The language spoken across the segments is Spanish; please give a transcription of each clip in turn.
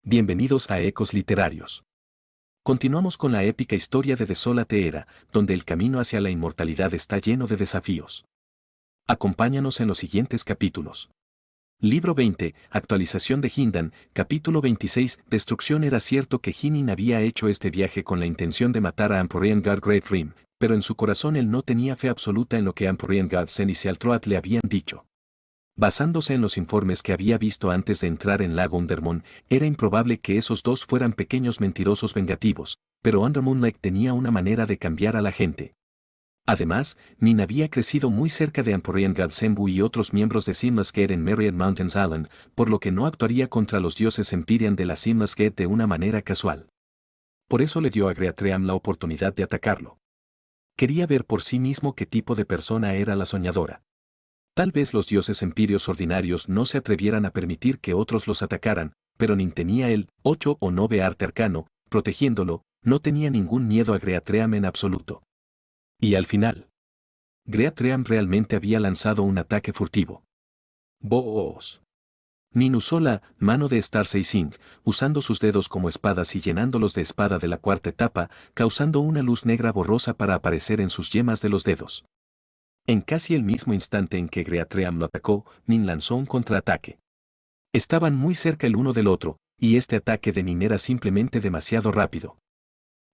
Bienvenidos a Ecos Literarios. Continuamos con la épica historia de Desolate Era, donde el camino hacia la inmortalidad está lleno de desafíos. Acompáñanos en los siguientes capítulos. Libro 20, Actualización de Hindan, capítulo 26, Destrucción. Era cierto que Hinin había hecho este viaje con la intención de matar a Amphoreangad Great Rim, pero en su corazón él no tenía fe absoluta en lo que Amphoreangad Sen y Sealtroat le habían dicho. Basándose en los informes que había visto antes de entrar en Lago Undermoon, era improbable que esos dos fueran pequeños mentirosos vengativos, pero Undermoon Lake tenía una manera de cambiar a la gente. Además, Nin había crecido muy cerca de Amphoreangad Senbu y otros miembros de Simlas Gate en Myriad Mountains Island, por lo que no actuaría contra los dioses Empyrean de la Simlas Gate de una manera casual. Por eso le dio a Greatream la oportunidad de atacarlo. Quería ver por sí mismo qué tipo de persona era la soñadora. Tal vez los dioses empíreos ordinarios no se atrevieran a permitir que otros los atacaran, pero Nin tenía el 8 o 9 arte arcano, protegiéndolo, no tenía ningún miedo a Greatream en absoluto. Y al final, Greatream realmente había lanzado un ataque furtivo. ¡Boos! Nin usó la mano de Star Seising, usando sus dedos como espadas y llenándolos de espada de la cuarta etapa, causando una luz negra borrosa para aparecer en sus yemas de los dedos. En casi el mismo instante en que Greatream lo atacó, Nin lanzó un contraataque. Estaban muy cerca el uno del otro, y este ataque de Nin era simplemente demasiado rápido.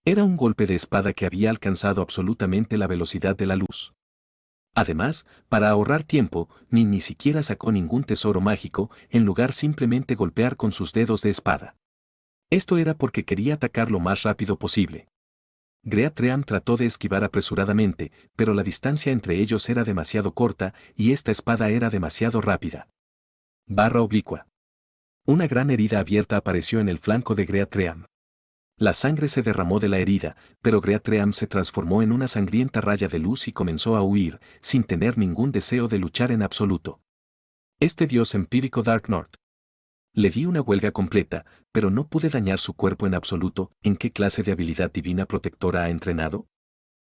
Era un golpe de espada que había alcanzado absolutamente la velocidad de la luz. Además, para ahorrar tiempo, Nin ni siquiera sacó ningún tesoro mágico, en lugar simplemente golpear con sus dedos de espada. Esto era porque quería atacar lo más rápido posible. Greatream trató de esquivar apresuradamente, pero la distancia entre ellos era demasiado corta y esta espada era demasiado rápida. Barra oblicua. Una gran herida abierta apareció en el flanco de Greatream. La sangre se derramó de la herida, pero Greatream se transformó en una sangrienta raya de luz y comenzó a huir, sin tener ningún deseo de luchar en absoluto. Este dios empírico Dark North. Le di una huelga completa, pero no pude dañar su cuerpo en absoluto. ¿En qué clase de habilidad divina protectora ha entrenado?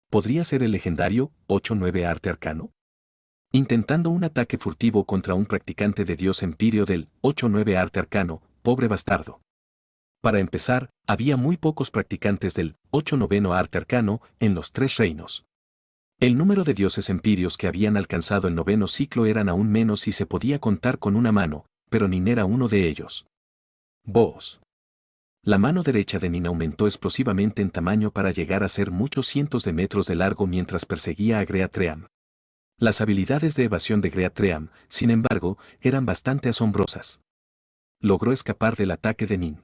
¿Podría ser el legendario 8-9 arte arcano? Intentando un ataque furtivo contra un practicante de dios empíreo del 8-9 arte arcano, pobre bastardo. Para empezar, había muy pocos practicantes del 8-9 arte arcano en los tres reinos. El número de dioses empíreos que habían alcanzado el noveno ciclo eran aún menos y se podía contar con una mano, pero Nin era uno de ellos. Boos. La mano derecha de Nin aumentó explosivamente en tamaño para llegar a ser muchos cientos de metros de largo mientras perseguía a Greatream. Las habilidades de evasión de Greatream, sin embargo, eran bastante asombrosas. Logró escapar del ataque de Nin.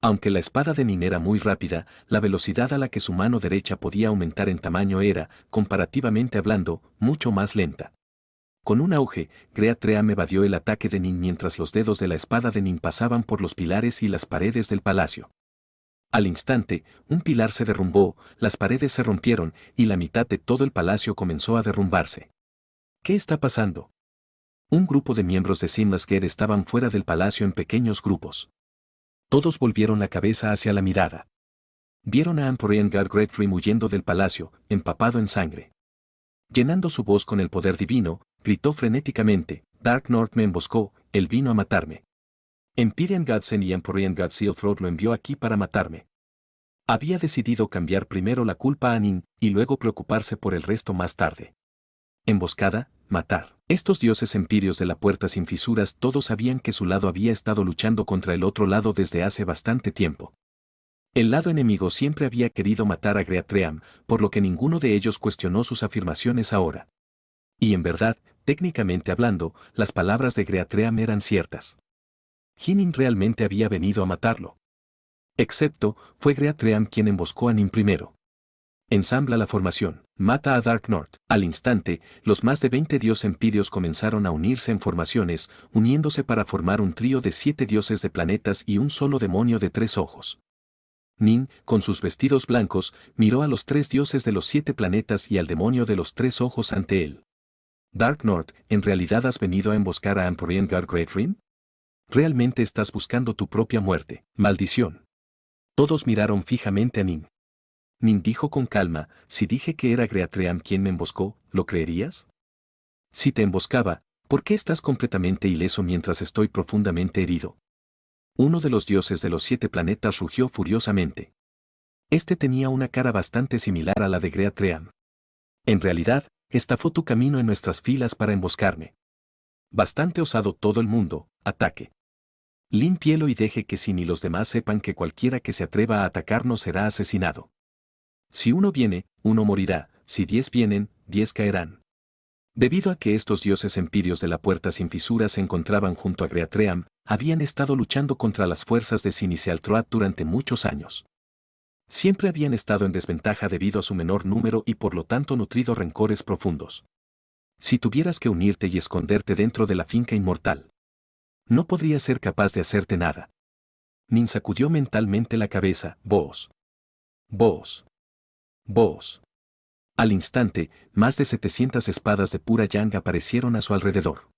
Aunque la espada de Nin era muy rápida, la velocidad a la que su mano derecha podía aumentar en tamaño era, comparativamente hablando, mucho más lenta. Con un auge, Greatream evadió el ataque de Nin mientras los dedos de la espada de Nin pasaban por los pilares y las paredes del palacio. Al instante, un pilar se derrumbó, las paredes se rompieron y la mitad de todo el palacio comenzó a derrumbarse. ¿Qué está pasando? Un grupo de miembros de Simlas Gate estaban fuera del palacio en pequeños grupos. Todos volvieron la cabeza hacia la mirada. Vieron a Amphoreangad Great Rim huyendo del palacio, empapado en sangre. Llenando su voz con el poder divino, gritó frenéticamente: Dark North me emboscó, él vino a matarme. Empyrean Godsen y Amphoreangad Sealthroat lo envió aquí para matarme. Había decidido cambiar primero la culpa a Nin, y luego preocuparse por el resto más tarde. Emboscada, matar. Estos dioses empíreos de la puerta sin fisuras todos sabían que su lado había estado luchando contra el otro lado desde hace bastante tiempo. El lado enemigo siempre había querido matar a Greatream, por lo que ninguno de ellos cuestionó sus afirmaciones ahora. Y en verdad, técnicamente hablando, las palabras de Greatream eran ciertas. Hinin realmente había venido a matarlo. Excepto, fue Greatream quien emboscó a Nin primero. Ensambla la formación, mata a Dark North. Al instante, los más de 20 dioses empíreos comenzaron a unirse en formaciones, uniéndose para formar un trío de 7 dioses de planetas y un solo demonio de 3 ojos. Nin, con sus vestidos blancos, miró a los 3 dioses de los 7 planetas y al demonio de los 3 ojos ante él. Dark North, ¿en realidad has venido a emboscar a Amphoreangad Great Rim? Realmente estás buscando tu propia muerte. Maldición. Todos miraron fijamente a Nin. Nin dijo con calma: si dije que era Greatream quien me emboscó, ¿lo creerías? Si te emboscaba, ¿por qué estás completamente ileso mientras estoy profundamente herido? Uno de los dioses de los 7 planetas rugió furiosamente. Este tenía una cara bastante similar a la de Greatream. En realidad, estafó tu camino en nuestras filas para emboscarme. Bastante osado todo el mundo, ataque. Límpielo y deje que Sin y los demás sepan que cualquiera que se atreva a atacarnos será asesinado. Si uno viene, uno morirá, si 10 vienen, 10 caerán. Debido a que estos dioses empíreos de la puerta sin fisuras se encontraban junto a Greatream, habían estado luchando contra las fuerzas de Sin y Sealtroat durante muchos años. Siempre habían estado en desventaja debido a su menor número y por lo tanto nutrido rencores profundos. Si tuvieras que unirte y esconderte dentro de la finca inmortal, no podrías ser capaz de hacerte nada. Nin sacudió mentalmente la cabeza, vos. Vos. Vos. Al instante, más de 700 espadas de pura yang aparecieron a su alrededor.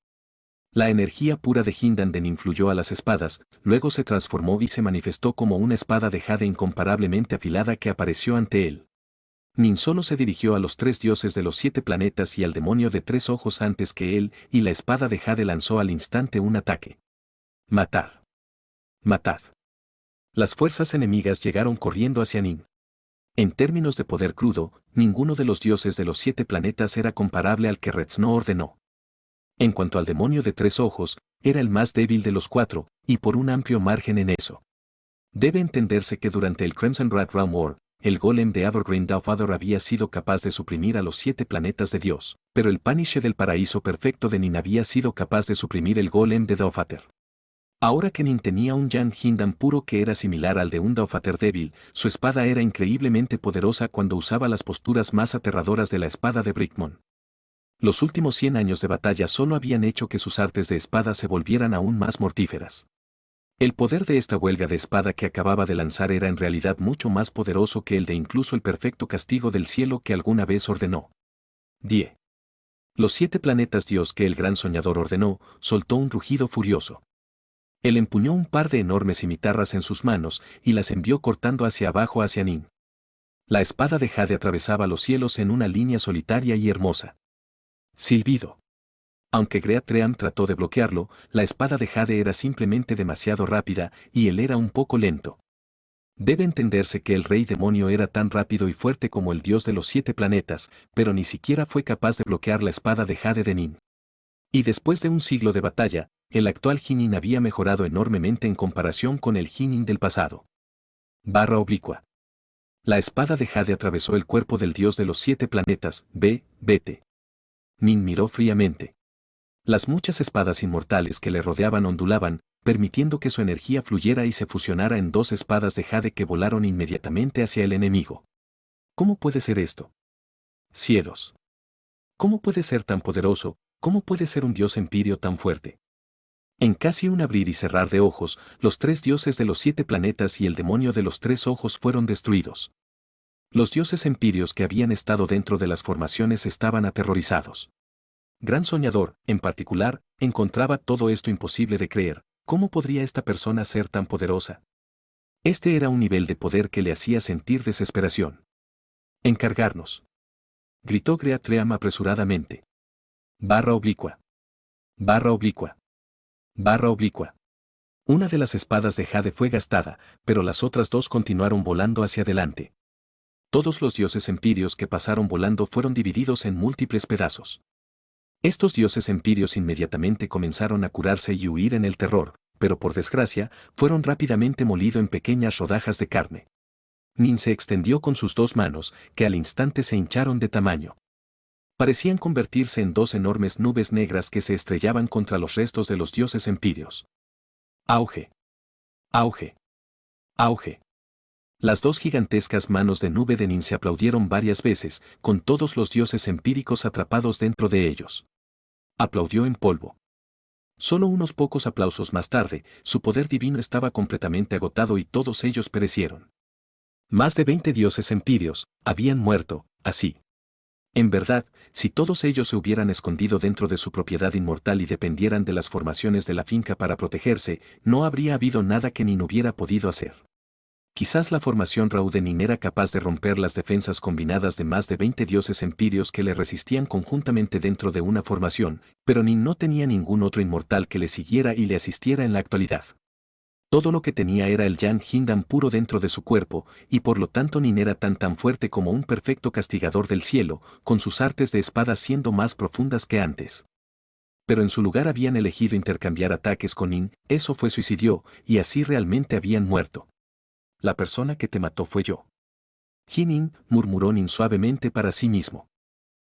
La energía pura de Hindan influyó a las espadas, luego se transformó y se manifestó como una espada de jade incomparablemente afilada que apareció ante él. Nin solo se dirigió a los 3 dioses de los 7 planetas y al demonio de 3 ojos antes que él, y la espada de jade lanzó al instante un ataque. Matar. Matad. Las fuerzas enemigas llegaron corriendo hacia Nin. En términos de poder crudo, ninguno de los dioses de los 7 planetas era comparable al que Retzno ordenó. En cuanto al demonio de 3 ojos, era el más débil de los 4, y por un amplio margen en eso. Debe entenderse que durante el Crimson Rat Realm War, el golem de Evergreen Daufador había sido capaz de suprimir a los 7 planetas de Dios, pero el Paniche del paraíso perfecto de Nin había sido capaz de suprimir el golem de Daufater. Ahora que Nin tenía un Yang Hindan puro que era similar al de un Daufater débil, su espada era increíblemente poderosa cuando usaba las posturas más aterradoras de la espada de Brickmon. Los últimos 100 años de batalla solo habían hecho que sus artes de espada se volvieran aún más mortíferas. El poder de esta huelga de espada que acababa de lanzar era en realidad mucho más poderoso que el de incluso el perfecto castigo del cielo que alguna vez ordenó. 10. Los 7 planetas Dios que el gran soñador ordenó, soltó un rugido furioso. Él empuñó un par de enormes cimitarras en sus manos y las envió cortando hacia abajo hacia Nin. La espada de jade atravesaba los cielos en una línea solitaria y hermosa. Silbido. Aunque Greatream trató de bloquearlo, la espada de jade era simplemente demasiado rápida y él era un poco lento. Debe entenderse que el rey demonio era tan rápido y fuerte como el dios de los 7 planetas, pero ni siquiera fue capaz de bloquear la espada de jade de Nin. Y después de un siglo de batalla, el actual Hinin había mejorado enormemente en comparación con el Hinin del pasado. Barra oblicua. La espada de jade atravesó el cuerpo del dios de los 7 planetas, vete. Nin miró fríamente. Las muchas espadas inmortales que le rodeaban ondulaban, permitiendo que su energía fluyera y se fusionara en 2 espadas de jade que volaron inmediatamente hacia el enemigo. ¿Cómo puede ser esto? Cielos. ¿Cómo puede ser tan poderoso? ¿Cómo puede ser un dios empíreo tan fuerte? En casi un abrir y cerrar de ojos, los 3 dioses de los 7 planetas y el demonio de los 3 ojos fueron destruidos. Los dioses empíreos que habían estado dentro de las formaciones estaban aterrorizados. Gran Soñador, en particular, encontraba todo esto imposible de creer. ¿Cómo podría esta persona ser tan poderosa? Este era un nivel de poder que le hacía sentir desesperación. Encargarnos. Gritó Greatream apresuradamente. Barra oblicua. Barra oblicua. Barra oblicua. Una de las espadas de jade fue gastada, pero las otras 2 continuaron volando hacia adelante. Todos los dioses empíreos que pasaron volando fueron divididos en múltiples pedazos. Estos dioses empíreos inmediatamente comenzaron a curarse y huir en el terror, pero por desgracia, fueron rápidamente molidos en pequeñas rodajas de carne. Nin se extendió con sus 2 manos, que al instante se hincharon de tamaño. Parecían convertirse en 2 enormes nubes negras que se estrellaban contra los restos de los dioses empíreos. Auge. Auge. Auge. Las 2 gigantescas manos de nube de Nin se aplaudieron varias veces, con todos los dioses empíricos atrapados dentro de ellos. Aplaudió en polvo. Solo unos pocos aplausos más tarde, su poder divino estaba completamente agotado y todos ellos perecieron. Más de 20 dioses empíreos habían muerto, así. En verdad, si todos ellos se hubieran escondido dentro de su propiedad inmortal y dependieran de las formaciones de la finca para protegerse, no habría habido nada que Nin hubiera podido hacer. Quizás la formación Rau de Nin era capaz de romper las defensas combinadas de más de 20 dioses empíreos que le resistían conjuntamente dentro de una formación, pero Nin no tenía ningún otro inmortal que le siguiera y le asistiera en la actualidad. Todo lo que tenía era el Yang Hindan puro dentro de su cuerpo, y por lo tanto Nin era tan fuerte como un perfecto castigador del cielo, con sus artes de espada siendo más profundas que antes. Pero en su lugar habían elegido intercambiar ataques con Nin, eso fue suicidio, y así realmente habían muerto. La persona que te mató fue yo. Nin, murmuró Nin suavemente para sí mismo.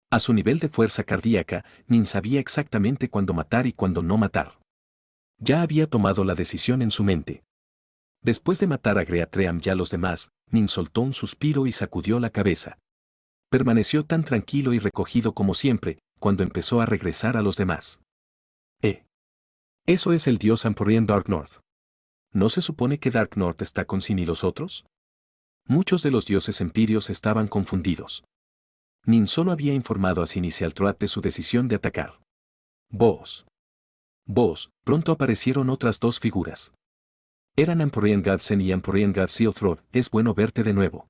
A su nivel de fuerza cardíaca, Nin sabía exactamente cuándo matar y cuándo no matar. Ya había tomado la decisión en su mente. Después de matar a Greatream y a los demás, Nin soltó un suspiro y sacudió la cabeza. Permaneció tan tranquilo y recogido como siempre, cuando empezó a regresar a los demás. Eso es el dios Empyrean Dark North. ¿No se supone que Dark North está con Sin y los otros? Muchos de los dioses empirios estaban confundidos. Nin solo había informado a Sin y Sealtroat de su decisión de atacar. Vos, pronto aparecieron otras dos figuras. Eran Empyrean Godsen y Empyrean God Sealthrod, es bueno verte de nuevo.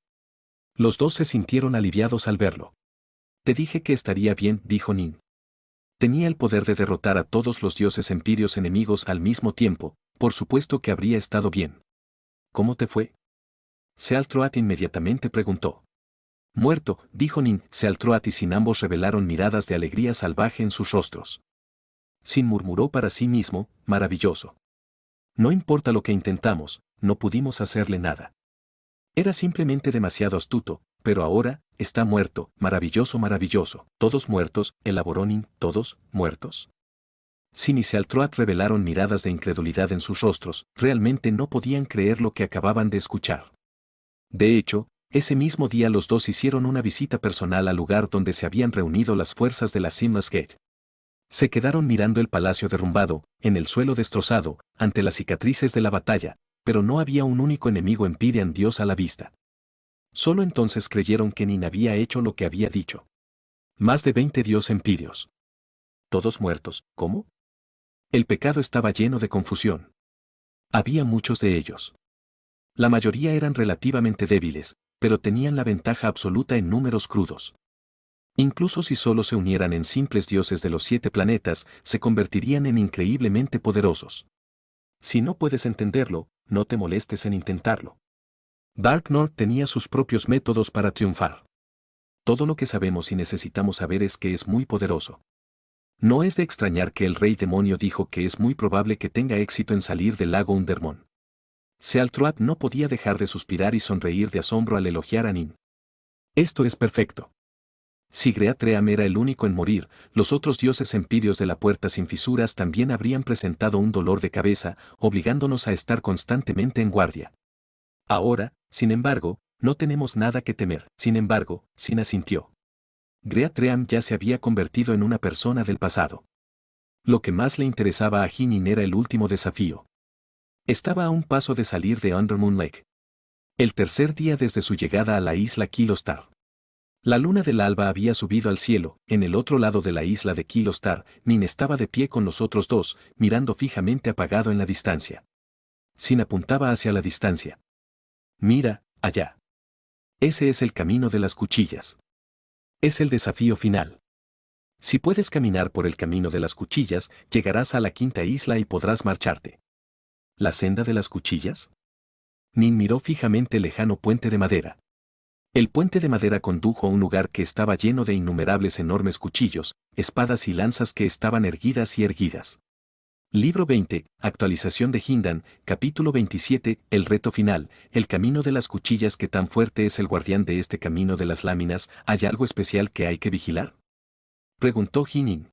Los dos se sintieron aliviados al verlo. Te dije que estaría bien, dijo Nin. Tenía el poder de derrotar a todos los dioses empirios enemigos al mismo tiempo, por supuesto que habría estado bien. ¿Cómo te fue? Sealtroat inmediatamente preguntó. Muerto, dijo Nin. Sealtroat y Sin ambos revelaron miradas de alegría salvaje en sus rostros. Sin murmuró para sí mismo, maravilloso. No importa lo que intentamos, no pudimos hacerle nada. Era simplemente demasiado astuto, pero ahora, está muerto, maravilloso, todos muertos, elaboró Nin, todos, muertos. Sin y Sealtroat revelaron miradas de incredulidad en sus rostros, realmente no podían creer lo que acababan de escuchar. De hecho, ese mismo día los dos hicieron una visita personal al lugar donde se habían reunido las fuerzas de la Seamless Gate. Se quedaron mirando el palacio derrumbado, en el suelo destrozado, ante las cicatrices de la batalla, pero no había un único enemigo Empyrean dios a la vista. Solo entonces creyeron que Nin había hecho lo que había dicho. Más de 20 dios empirios. Todos muertos, ¿cómo? El pecado estaba lleno de confusión. Había muchos de ellos. La mayoría eran relativamente débiles, pero tenían la ventaja absoluta en números crudos. Incluso si solo se unieran en simples dioses de los 7 planetas, se convertirían en increíblemente poderosos. Si no puedes entenderlo, no te molestes en intentarlo. Dark North tenía sus propios métodos para triunfar. Todo lo que sabemos y necesitamos saber es que es muy poderoso. No es de extrañar que el rey demonio dijo que es muy probable que tenga éxito en salir del lago Undermon. Sealtroat no podía dejar de suspirar y sonreír de asombro al elogiar a Nin. Esto es perfecto. Si Greatream era el único en morir, los otros dioses empirios de la puerta sin fisuras también habrían presentado un dolor de cabeza, obligándonos a estar constantemente en guardia. Ahora, sin embargo, no tenemos nada que temer. Sin embargo, Sin asintió. Greatream ya se había convertido en una persona del pasado. Lo que más le interesaba a Nin era el último desafío. Estaba a un paso de salir de Undermoon Lake. El tercer día desde su llegada a la isla Kilostar. La luna del alba había subido al cielo, en el otro lado de la isla de Kilostar, Nin estaba de pie con los otros dos, mirando fijamente apagado en la distancia. Sin apuntaba hacia la distancia. Mira, allá. Ese es el camino de las cuchillas. Es el desafío final. Si puedes caminar por el camino de las cuchillas, llegarás a la 5ª isla y podrás marcharte. ¿La senda de las cuchillas? Nin miró fijamente el lejano puente de madera. El puente de madera condujo a un lugar que estaba lleno de innumerables enormes cuchillos, espadas y lanzas que estaban erguidas y erguidas. Libro 20, Actualización de Hindan, capítulo 27, El reto final, el camino de las cuchillas. ¿Qué tan fuerte es el guardián de este camino de las láminas? ¿Hay algo especial que hay que vigilar? Preguntó Nin.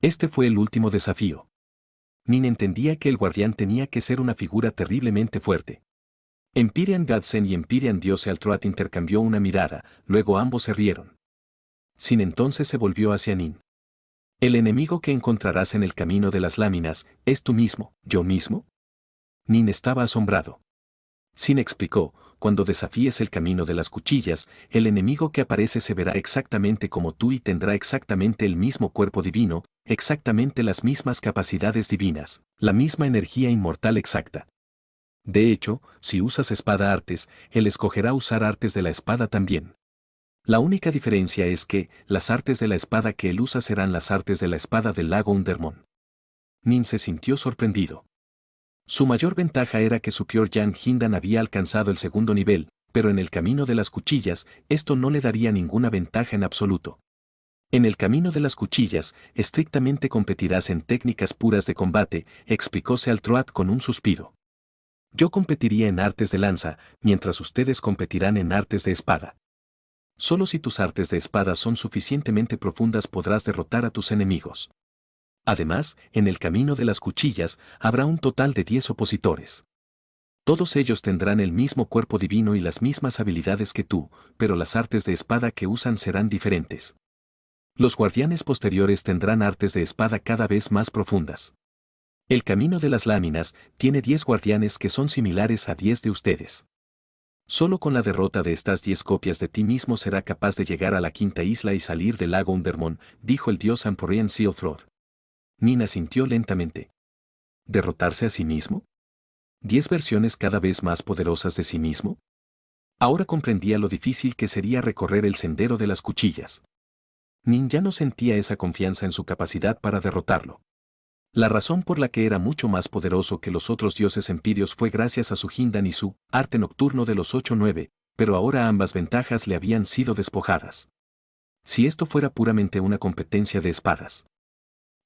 Este fue el último desafío. Nin entendía que el guardián tenía que ser una figura terriblemente fuerte. Empyrean Godsen y Empyrean Dios Sealtroat intercambió una mirada, luego ambos se rieron. Sin entonces se volvió hacia Nin. El enemigo que encontrarás en el camino de las láminas, ¿es tú mismo, yo mismo? Nin estaba asombrado. Sin explicó, cuando desafíes el camino de las cuchillas, el enemigo que aparece se verá exactamente como tú y tendrá exactamente el mismo cuerpo divino, exactamente las mismas capacidades divinas, la misma energía inmortal exacta. De hecho, si usas espada artes, él escogerá usar artes de la espada también. La única diferencia es que, las artes de la espada que él usa serán las artes de la espada del lago Undermon. Nin se sintió sorprendido. Su mayor ventaja era que su Jan Hindan había alcanzado el segundo nivel, pero en el camino de las cuchillas, esto no le daría ninguna ventaja en absoluto. En el camino de las cuchillas, estrictamente competirás en técnicas puras de combate, explicó Sealtroat con un suspiro. Yo competiría en artes de lanza, mientras ustedes competirán en artes de espada. Solo si tus artes de espada son suficientemente profundas podrás derrotar a tus enemigos. Además, en el camino de las cuchillas, habrá un total de 10 opositores. Todos ellos tendrán el mismo cuerpo divino y las mismas habilidades que tú, pero las artes de espada que usan serán diferentes. Los guardianes posteriores tendrán artes de espada cada vez más profundas. El camino de las láminas tiene 10 guardianes que son similares a 10 de ustedes. Solo con la derrota de estas 10 copias de ti mismo será capaz de llegar a la quinta isla y salir del lago Undermon, dijo el dios Amporian Sealthrod. Nin asintió lentamente. ¿Derrotarse a sí mismo? ¿10 versiones cada vez más poderosas de sí mismo? Ahora comprendía lo difícil que sería recorrer el sendero de las cuchillas. Nin ya no sentía esa confianza en su capacidad para derrotarlo. La razón por la que era mucho más poderoso que los otros dioses empirios fue gracias a su Hindan y su arte nocturno de los 8-9, pero ahora ambas ventajas le habían sido despojadas. Si esto fuera puramente una competencia de espadas.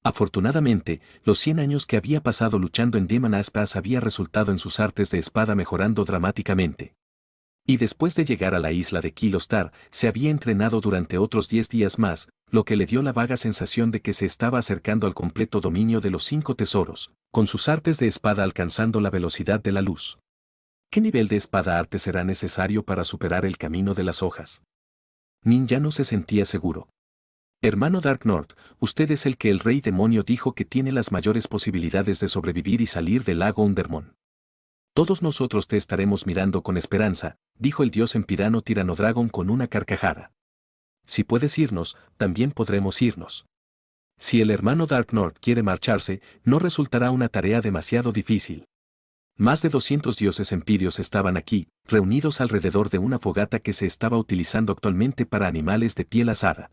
Afortunadamente, los 100 años que había pasado luchando en Demon Aspas había resultado en sus artes de espada mejorando dramáticamente. Y después de llegar a la isla de Kilostar, se había entrenado durante otros 10 días más, lo que le dio la vaga sensación de que se estaba acercando al completo dominio de los 5 tesoros, con sus artes de espada alcanzando la velocidad de la luz. ¿Qué nivel de espada arte será necesario para superar el camino de las hojas? Nin ya no se sentía seguro. Hermano Darknord, usted es el que el rey demonio dijo que tiene las mayores posibilidades de sobrevivir y salir del lago Undermon. Todos nosotros te estaremos mirando con esperanza, dijo el dios empirano Tiranodragon con una carcajada. Si puedes irnos, también podremos irnos. Si el hermano Darknord quiere marcharse, no resultará una tarea demasiado difícil. Más de 200 dioses empirios estaban aquí, reunidos alrededor de una fogata que se estaba utilizando actualmente para animales de piel asada.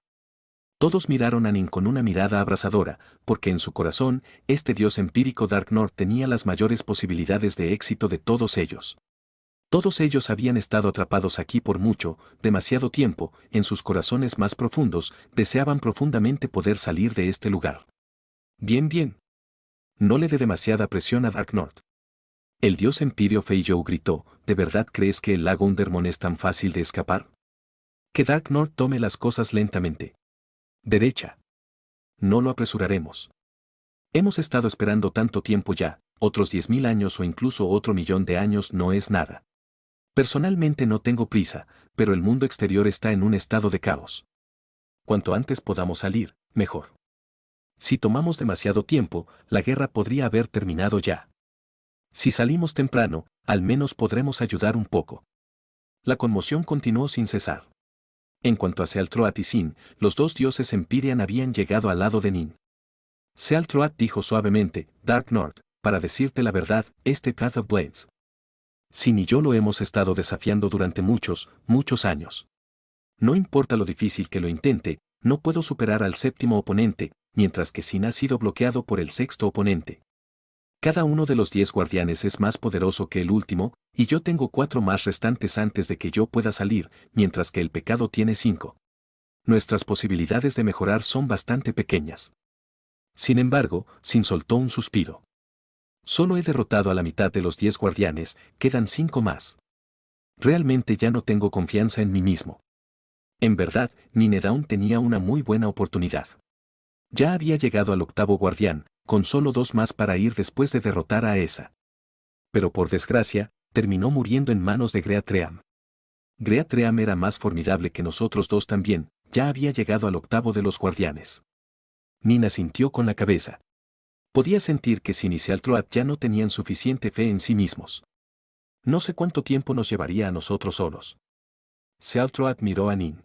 Todos miraron a Nin con una mirada abrasadora, porque en su corazón, este dios empírico Darknord tenía las mayores posibilidades de éxito de todos ellos. Todos ellos habían estado atrapados aquí por mucho, demasiado tiempo, en sus corazones más profundos, deseaban profundamente poder salir de este lugar. Bien, bien. No le dé demasiada presión a Darknord. El dios empirio Feiyou gritó, ¿de verdad crees que el lago Undermon es tan fácil de escapar? Que Darknord tome las cosas lentamente. Derecha. No lo apresuraremos. Hemos estado esperando tanto tiempo ya, otros 10.000 años o incluso otro 1.000.000 de años no es nada. Personalmente no tengo prisa, pero el mundo exterior está en un estado de caos. Cuanto antes podamos salir, mejor. Si tomamos demasiado tiempo, la guerra podría haber terminado ya. Si salimos temprano, al menos podremos ayudar un poco. La conmoción continuó sin cesar. En cuanto a Sealtroat y Sin, los dos dioses Empyrean habían llegado al lado de Nin. Sealtroat dijo suavemente, Darknord, para decirte la verdad, este Path of Blades. Sin y yo lo hemos estado desafiando durante muchos, muchos años. No importa lo difícil que lo intente, no puedo superar al séptimo oponente, mientras que Sin ha sido bloqueado por el sexto oponente. Cada uno de los 10 guardianes es más poderoso que el último, y yo tengo 4 más restantes antes de que yo pueda salir, mientras que el pecado tiene 5. Nuestras posibilidades de mejorar son bastante pequeñas. Sin embargo, Sin soltó un suspiro. Solo he derrotado a la mitad de los 10 guardianes, quedan 5 más. Realmente ya no tengo confianza en mí mismo. En verdad, Ninedaun tenía una muy buena oportunidad. Ya había llegado al octavo guardián, con solo 2 más para ir después de derrotar a esa. Pero por desgracia, terminó muriendo en manos de Greatream. Greatream era más formidable que nosotros dos también, ya había llegado al octavo de los guardianes. Nin asintió con la cabeza. Podía sentir que Sin y Sealtroat ya no tenían suficiente fe en sí mismos. No sé cuánto tiempo nos llevaría a nosotros solos. Sealtroat miró a Nin.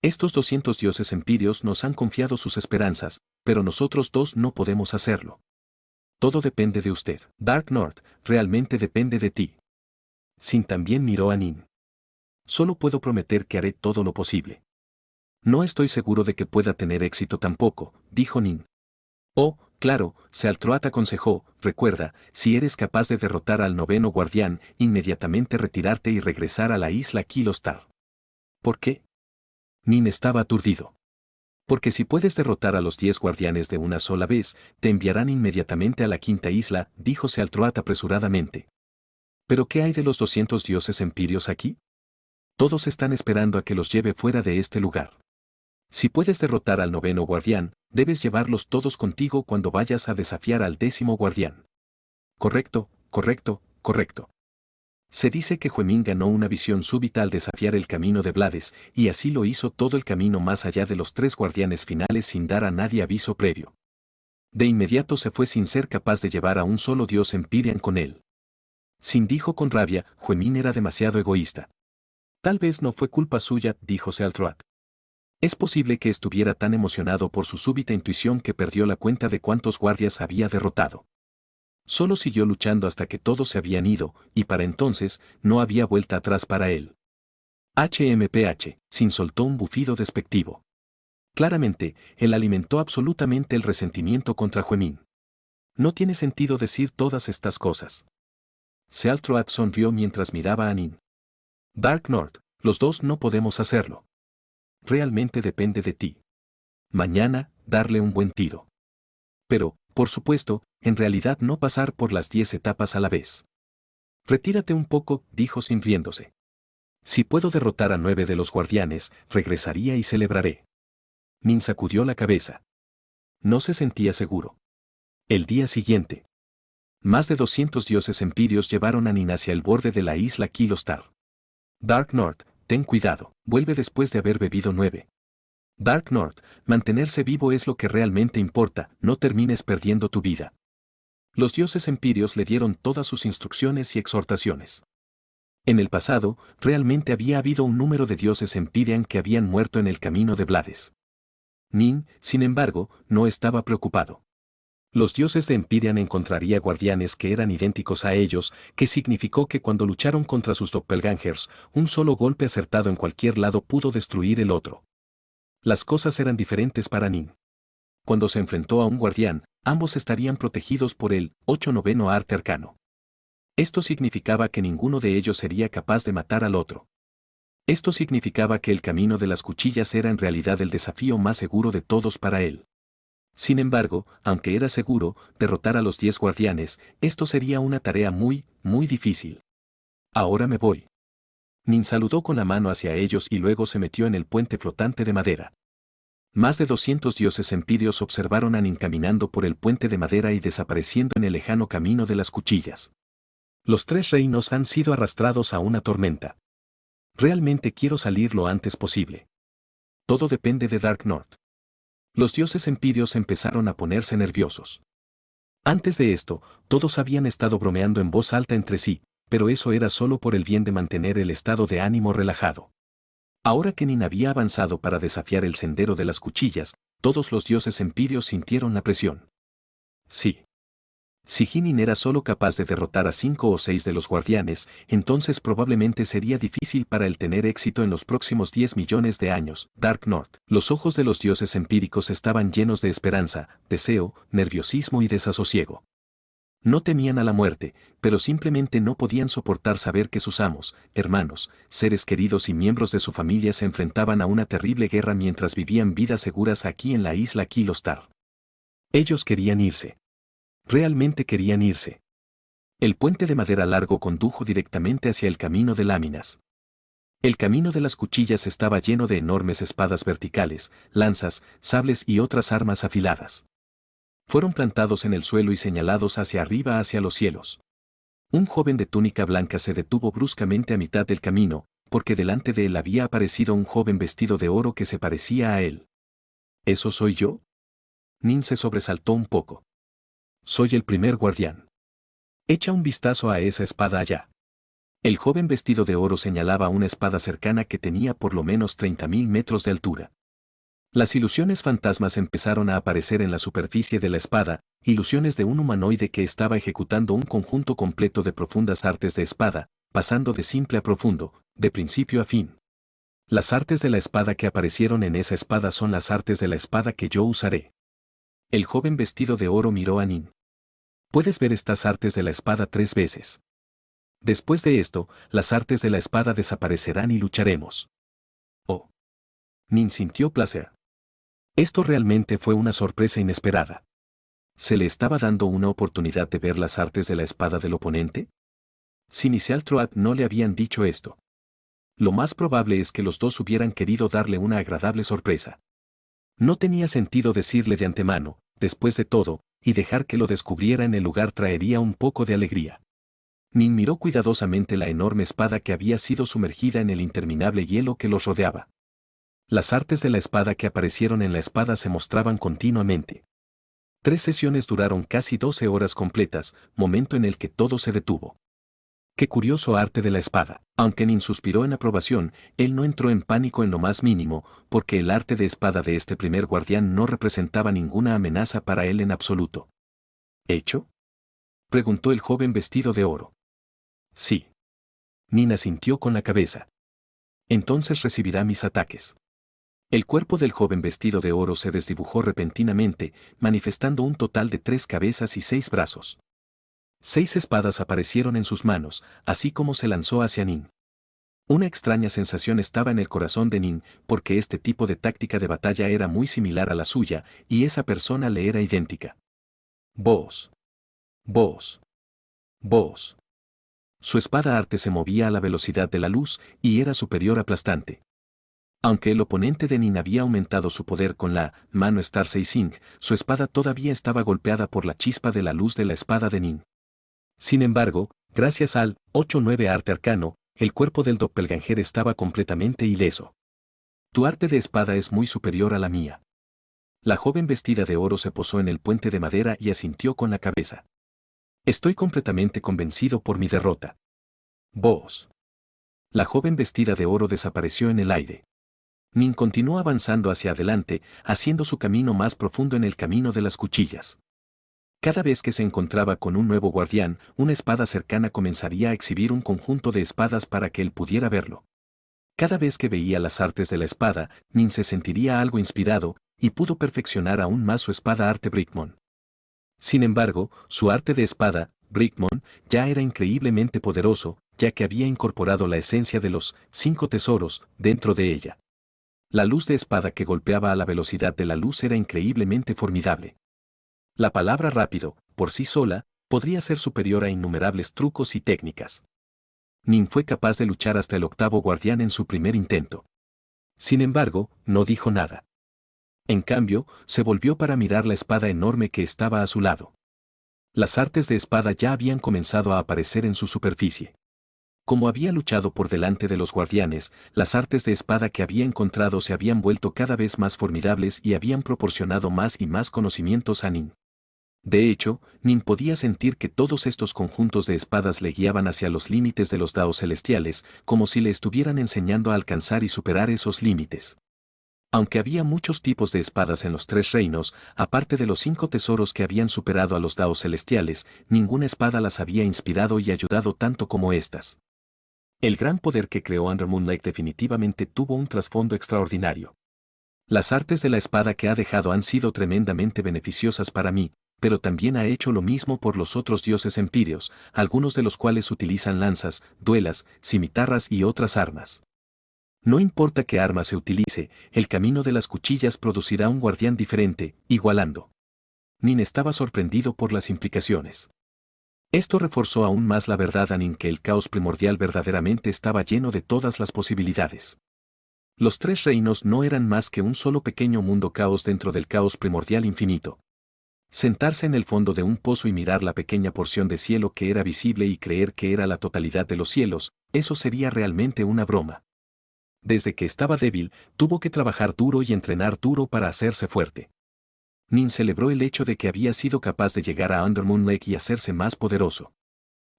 Estos 200 dioses empirios nos han confiado sus esperanzas, pero nosotros dos no podemos hacerlo. Todo depende de usted. Darknord, realmente depende de ti. Sin también miró a Nin. Solo puedo prometer que haré todo lo posible. No estoy seguro de que pueda tener éxito tampoco, dijo Nin. Oh, Claro, Sealtroat aconsejó, recuerda, si eres capaz de derrotar al noveno guardián, inmediatamente retirarte y regresar a la isla Kilostar. ¿Por qué? Nin estaba aturdido. Porque si puedes derrotar a los 10 guardianes de una sola vez, te enviarán inmediatamente a la quinta isla, dijo Sealtroat apresuradamente. ¿Pero qué hay de los 200 dioses empirios aquí? Todos están esperando a que los lleve fuera de este lugar. Si puedes derrotar al noveno guardián, debes llevarlos todos contigo cuando vayas a desafiar al 10º guardián. Correcto, correcto, correcto. Se dice que Huemin ganó una visión súbita al desafiar el camino de Blades, y así lo hizo todo el camino más allá de los 3 guardianes finales sin dar a nadie aviso previo. De inmediato se fue sin ser capaz de llevar a un solo dios Empyrean con él. Sin dijo con rabia, Huemin era demasiado egoísta. Tal vez no fue culpa suya, dijo Sealtroat. Es posible que estuviera tan emocionado por su súbita intuición que perdió la cuenta de cuántos guardias había derrotado. Solo siguió luchando hasta que todos se habían ido, y para entonces, no había vuelta atrás para él. HMPH, Sin soltó un bufido despectivo. Claramente, él alimentó absolutamente el resentimiento contra Huemin. No tiene sentido decir todas estas cosas. Sealtroat sonrió mientras miraba a Nin. Dark North, los dos no podemos hacerlo. Realmente depende de ti. Mañana, darle un buen tiro. Pero, por supuesto, en realidad no pasar por las 10 etapas a la vez. Retírate un poco, dijo sonriéndose. Si puedo derrotar a 9 de los guardianes, regresaría y celebraré. Nin sacudió la cabeza. No se sentía seguro. El día siguiente. Más de 200 dioses empirios llevaron a Nin hacia el borde de la isla Kilostar. Dark North, ten cuidado, vuelve después de haber bebido 9. Dark North, mantenerse vivo es lo que realmente importa, no termines perdiendo tu vida. Los dioses empirios le dieron todas sus instrucciones y exhortaciones. En el pasado, realmente había habido un número de dioses Empyrean que habían muerto en el camino de Blades. Nin, sin embargo, no estaba preocupado. Los dioses de Empyrean encontraría guardianes que eran idénticos a ellos, que significó que cuando lucharon contra sus doppelgangers, un solo golpe acertado en cualquier lado pudo destruir el otro. Las cosas eran diferentes para Nin. Cuando se enfrentó a un guardián, ambos estarían protegidos por el 8º arte arcano. Esto significaba que ninguno de ellos sería capaz de matar al otro. Esto significaba que el camino de las cuchillas era en realidad el desafío más seguro de todos para él. Sin embargo, aunque era seguro, derrotar a los 10 guardianes, esto sería una tarea muy, muy difícil. Ahora me voy. Nin saludó con la mano hacia ellos y luego se metió en el puente flotante de madera. Más de 200 dioses empirios observaron a Nin caminando por el puente de madera y desapareciendo en el lejano camino de las cuchillas. Los 3 reinos han sido arrastrados a una tormenta. Realmente quiero salir lo antes posible. Todo depende de Dark North. Los dioses empirios empezaron a ponerse nerviosos. Antes de esto, todos habían estado bromeando en voz alta entre sí, pero eso era solo por el bien de mantener el estado de ánimo relajado. Ahora que Nin había avanzado para desafiar el sendero de las cuchillas, todos los dioses empirios sintieron la presión. Sí. Si Nin era solo capaz de derrotar a 5 o 6 de los guardianes, entonces probablemente sería difícil para él tener éxito en los próximos 10 millones de años. Dark North. Los ojos de los dioses empíricos estaban llenos de esperanza, deseo, nerviosismo y desasosiego. No temían a la muerte, pero simplemente no podían soportar saber que sus amos, hermanos, seres queridos y miembros de su familia se enfrentaban a una terrible guerra mientras vivían vidas seguras aquí en la isla Kilostar. Ellos querían irse. Realmente querían irse. El puente de madera largo condujo directamente hacia el camino de láminas. El camino de las cuchillas estaba lleno de enormes espadas verticales, lanzas, sables y otras armas afiladas. Fueron plantados en el suelo y señalados hacia arriba hacia los cielos. Un joven de túnica blanca se detuvo bruscamente a mitad del camino, porque delante de él había aparecido un joven vestido de oro que se parecía a él. ¿Eso soy yo? Nin se sobresaltó un poco. Soy el primer guardián. Echa un vistazo a esa espada allá. El joven vestido de oro señalaba una espada cercana que tenía por lo menos 30.000 metros de altura. Las ilusiones fantasmas empezaron a aparecer en la superficie de la espada, ilusiones de un humanoide que estaba ejecutando un conjunto completo de profundas artes de espada, pasando de simple a profundo, de principio a fin. Las artes de la espada que aparecieron en esa espada son las artes de la espada que yo usaré. El joven vestido de oro miró a Nin. Puedes ver estas artes de la espada 3 veces. Después de esto, las artes de la espada desaparecerán y lucharemos. Oh. Nin sintió placer. Esto realmente fue una sorpresa inesperada. ¿Se le estaba dando una oportunidad de ver las artes de la espada del oponente? Si ni Troat no le habían dicho esto. Lo más probable es que los dos hubieran querido darle una agradable sorpresa. No tenía sentido decirle de antemano, después de todo, y dejar que lo descubriera en el lugar traería un poco de alegría. Nin miró cuidadosamente la enorme espada que había sido sumergida en el interminable hielo que los rodeaba. Las artes de la espada que aparecieron en la espada se mostraban continuamente. 3 sesiones duraron casi 12 horas completas, momento en el que todo se detuvo. Qué curioso arte de la espada. Aunque Nin suspiró en aprobación, él no entró en pánico en lo más mínimo, porque el arte de espada de este primer guardián no representaba ninguna amenaza para él en absoluto. ¿Hecho? Preguntó el joven vestido de oro. Sí. Nin asintió con la cabeza. Entonces recibirá mis ataques. El cuerpo del joven vestido de oro se desdibujó repentinamente, manifestando un total de 3 cabezas y 6 brazos. 6 espadas aparecieron en sus manos, así como se lanzó hacia Nin. Una extraña sensación estaba en el corazón de Nin, porque este tipo de táctica de batalla era muy similar a la suya, y esa persona le era idéntica. Vos. Vos. Vos. Su espada arte se movía a la velocidad de la luz, y era superior aplastante. Aunque el oponente de Nin había aumentado su poder con la mano Star Seising, su espada todavía estaba golpeada por la chispa de la luz de la espada de Nin. Sin embargo, gracias al 8-9 arte arcano, el cuerpo del doppelganger estaba completamente ileso. Tu arte de espada es muy superior a la mía. La joven vestida de oro se posó en el puente de madera y asintió con la cabeza. Estoy completamente convencido por mi derrota. Vos. La joven vestida de oro desapareció en el aire. Nin continuó avanzando hacia adelante, haciendo su camino más profundo en el camino de las cuchillas. Cada vez que se encontraba con un nuevo guardián, una espada cercana comenzaría a exhibir un conjunto de espadas para que él pudiera verlo. Cada vez que veía las artes de la espada, Nin se sentiría algo inspirado, y pudo perfeccionar aún más su espada arte Brickmon. Sin embargo, su arte de espada, Brickmon, ya era increíblemente poderoso, ya que había incorporado la esencia de los 5 tesoros dentro de ella. La luz de espada que golpeaba a la velocidad de la luz era increíblemente formidable. La palabra rápido, por sí sola, podría ser superior a innumerables trucos y técnicas. Nin fue capaz de luchar hasta el 8º guardián en su primer intento. Sin embargo, no dijo nada. En cambio, se volvió para mirar la espada enorme que estaba a su lado. Las artes de espada ya habían comenzado a aparecer en su superficie. Como había luchado por delante de los guardianes, las artes de espada que había encontrado se habían vuelto cada vez más formidables y habían proporcionado más y más conocimientos a Nin. De hecho, Nin podía sentir que todos estos conjuntos de espadas le guiaban hacia los límites de los daos celestiales, como si le estuvieran enseñando a alcanzar y superar esos límites. Aunque había muchos tipos de espadas en los 3 reinos, aparte de los 5 tesoros que habían superado a los daos celestiales, ninguna espada las había inspirado y ayudado tanto como estas. El gran poder que creó Under Moon Lake definitivamente tuvo un trasfondo extraordinario. Las artes de la espada que ha dejado han sido tremendamente beneficiosas para mí, pero también ha hecho lo mismo por los otros dioses empíreos, algunos de los cuales utilizan lanzas, duelas, cimitarras y otras armas. No importa qué arma se utilice, el camino de las cuchillas producirá un guardián diferente, igualando. Nin estaba sorprendido por las implicaciones. Esto reforzó aún más la verdad en que el caos primordial verdaderamente estaba lleno de todas las posibilidades. Los 3 reinos no eran más que un solo pequeño mundo caos dentro del caos primordial infinito. Sentarse en el fondo de un pozo y mirar la pequeña porción de cielo que era visible y creer que era la totalidad de los cielos, eso sería realmente una broma. Desde que estaba débil, tuvo que trabajar duro y entrenar duro para hacerse fuerte. Nin celebró el hecho de que había sido capaz de llegar a Under Moon Lake y hacerse más poderoso.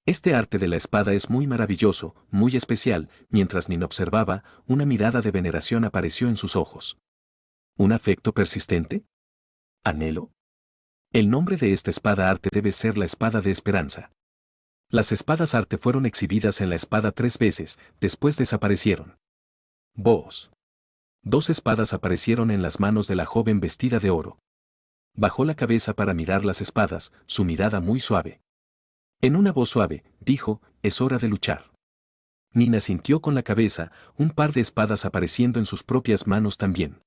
Este arte de la espada es muy maravilloso, muy especial. Mientras Nin observaba, una mirada de veneración apareció en sus ojos. ¿Un afecto persistente? ¿Anhelo? El nombre de esta espada arte debe ser la espada de esperanza. Las espadas arte fueron exhibidas en la espada 3 veces, después desaparecieron. Vos. 2 espadas aparecieron en las manos de la joven vestida de oro. Bajó la cabeza para mirar las espadas, su mirada muy suave. En una voz suave, dijo, es hora de luchar. Nin asintió con la cabeza, un par de espadas apareciendo en sus propias manos también.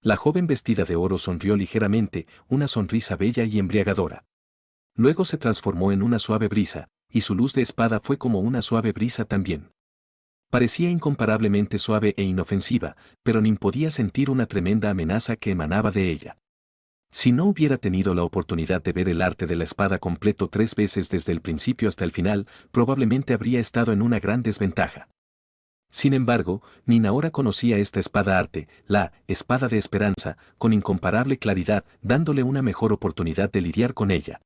La joven vestida de oro sonrió ligeramente, una sonrisa bella y embriagadora. Luego se transformó en una suave brisa, y su luz de espada fue como una suave brisa también. Parecía incomparablemente suave e inofensiva, pero Nin podía sentir una tremenda amenaza que emanaba de ella. Si no hubiera tenido la oportunidad de ver el arte de la espada completo 3 veces desde el principio hasta el final, probablemente habría estado en una gran desventaja. Sin embargo, Nin ahora conocía esta espada arte, la espada de esperanza, con incomparable claridad, dándole una mejor oportunidad de lidiar con ella.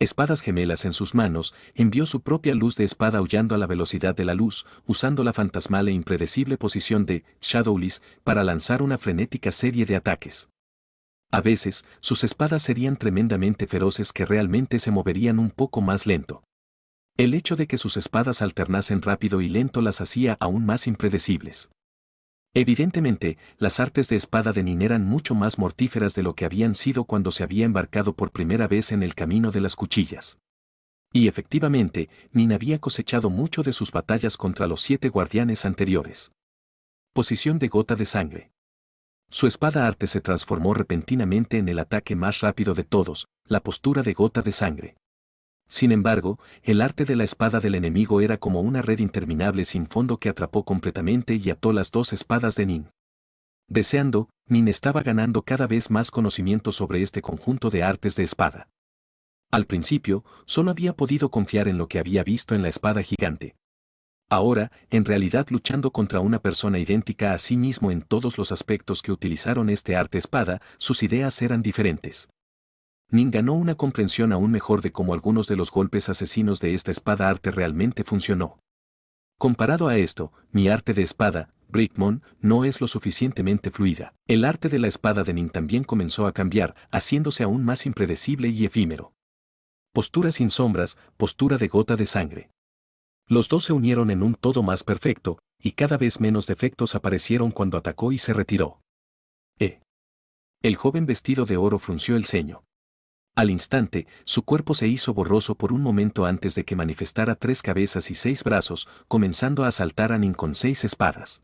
Espadas gemelas en sus manos, envió su propia luz de espada aullando a la velocidad de la luz, usando la fantasmal e impredecible posición de Shadowless para lanzar una frenética serie de ataques. A veces, sus espadas serían tremendamente feroces que realmente se moverían un poco más lento. El hecho de que sus espadas alternasen rápido y lento las hacía aún más impredecibles. Evidentemente, las artes de espada de Nin eran mucho más mortíferas de lo que habían sido cuando se había embarcado por primera vez en el camino de las cuchillas. Y efectivamente, Nin había cosechado mucho de sus batallas contra los 7 guardianes anteriores. Posición de gota de sangre. Su espada arte se transformó repentinamente en el ataque más rápido de todos, la postura de gota de sangre. Sin embargo, el arte de la espada del enemigo era como una red interminable sin fondo que atrapó completamente y ató las 2 espadas de Nin. Deseando, Nin estaba ganando cada vez más conocimiento sobre este conjunto de artes de espada. Al principio, solo había podido confiar en lo que había visto en la espada gigante. Ahora, en realidad luchando contra una persona idéntica a sí mismo en todos los aspectos que utilizaron este arte espada, sus ideas eran diferentes. Nin ganó una comprensión aún mejor de cómo algunos de los golpes asesinos de esta espada arte realmente funcionó. Comparado a esto, mi arte de espada, Brickmon, no es lo suficientemente fluida. El arte de la espada de Nin también comenzó a cambiar, haciéndose aún más impredecible y efímero. Postura sin sombras, postura de gota de sangre. Los dos se unieron en un todo más perfecto, y cada vez menos defectos aparecieron cuando atacó y se retiró. El joven vestido de oro frunció el ceño. Al instante, su cuerpo se hizo borroso por un momento antes de que manifestara 3 cabezas y 6 brazos, comenzando a asaltar a Nin con 6 espadas.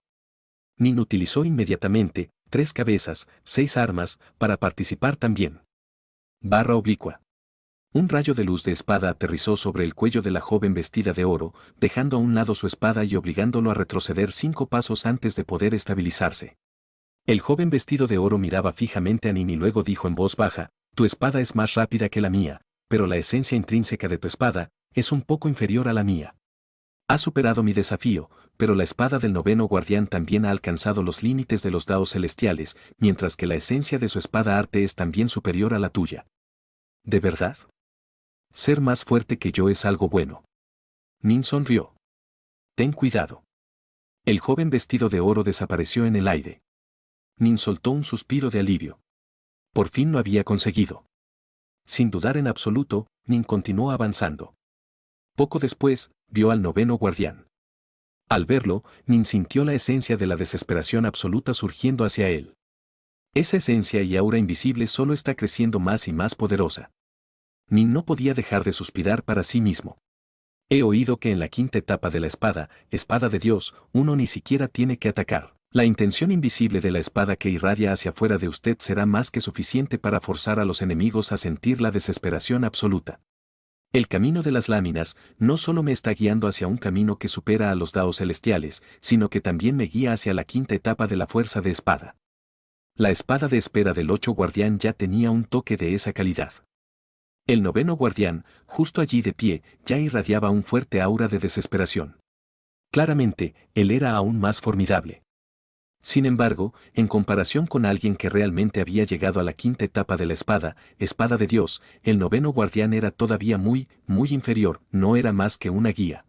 Nin utilizó inmediatamente 3 cabezas, 6 armas, para participar también. Barra oblicua. Un rayo de luz de espada aterrizó sobre el cuello de la joven vestida de oro, dejando a un lado su espada y obligándolo a retroceder 5 pasos antes de poder estabilizarse. El joven vestido de oro miraba fijamente a Nin y luego dijo en voz baja, tu espada es más rápida que la mía, pero la esencia intrínseca de tu espada es un poco inferior a la mía. Has superado mi desafío, pero la espada del 9º guardián también ha alcanzado los límites de los daos celestiales, mientras que la esencia de su espada arte es también superior a la tuya. ¿De verdad? Ser más fuerte que yo es algo bueno. Nin sonrió. Ten cuidado. El joven vestido de oro desapareció en el aire. Nin soltó un suspiro de alivio. Por fin lo había conseguido. Sin dudar en absoluto, Nin continuó avanzando. Poco después, vio al 9º guardián. Al verlo, Nin sintió la esencia de la desesperación absoluta surgiendo hacia él. Esa esencia y aura invisible solo está creciendo más y más poderosa. Nin no podía dejar de suspirar para sí mismo. He oído que en la 5ª etapa de la espada, espada de Dios, uno ni siquiera tiene que atacar. La intención invisible de la espada que irradia hacia afuera de usted será más que suficiente para forzar a los enemigos a sentir la desesperación absoluta. El camino de las láminas no solo me está guiando hacia un camino que supera a los daos celestiales, sino que también me guía hacia la 5ª etapa de la fuerza de espada. La espada de espera del 8 guardián ya tenía un toque de esa calidad. El 9º guardián, justo allí de pie, ya irradiaba un fuerte aura de desesperación. Claramente, él era aún más formidable. Sin embargo, en comparación con alguien que realmente había llegado a la 5ª etapa de la espada, espada de Dios, el 9º guardián era todavía muy inferior, no era más que una guía.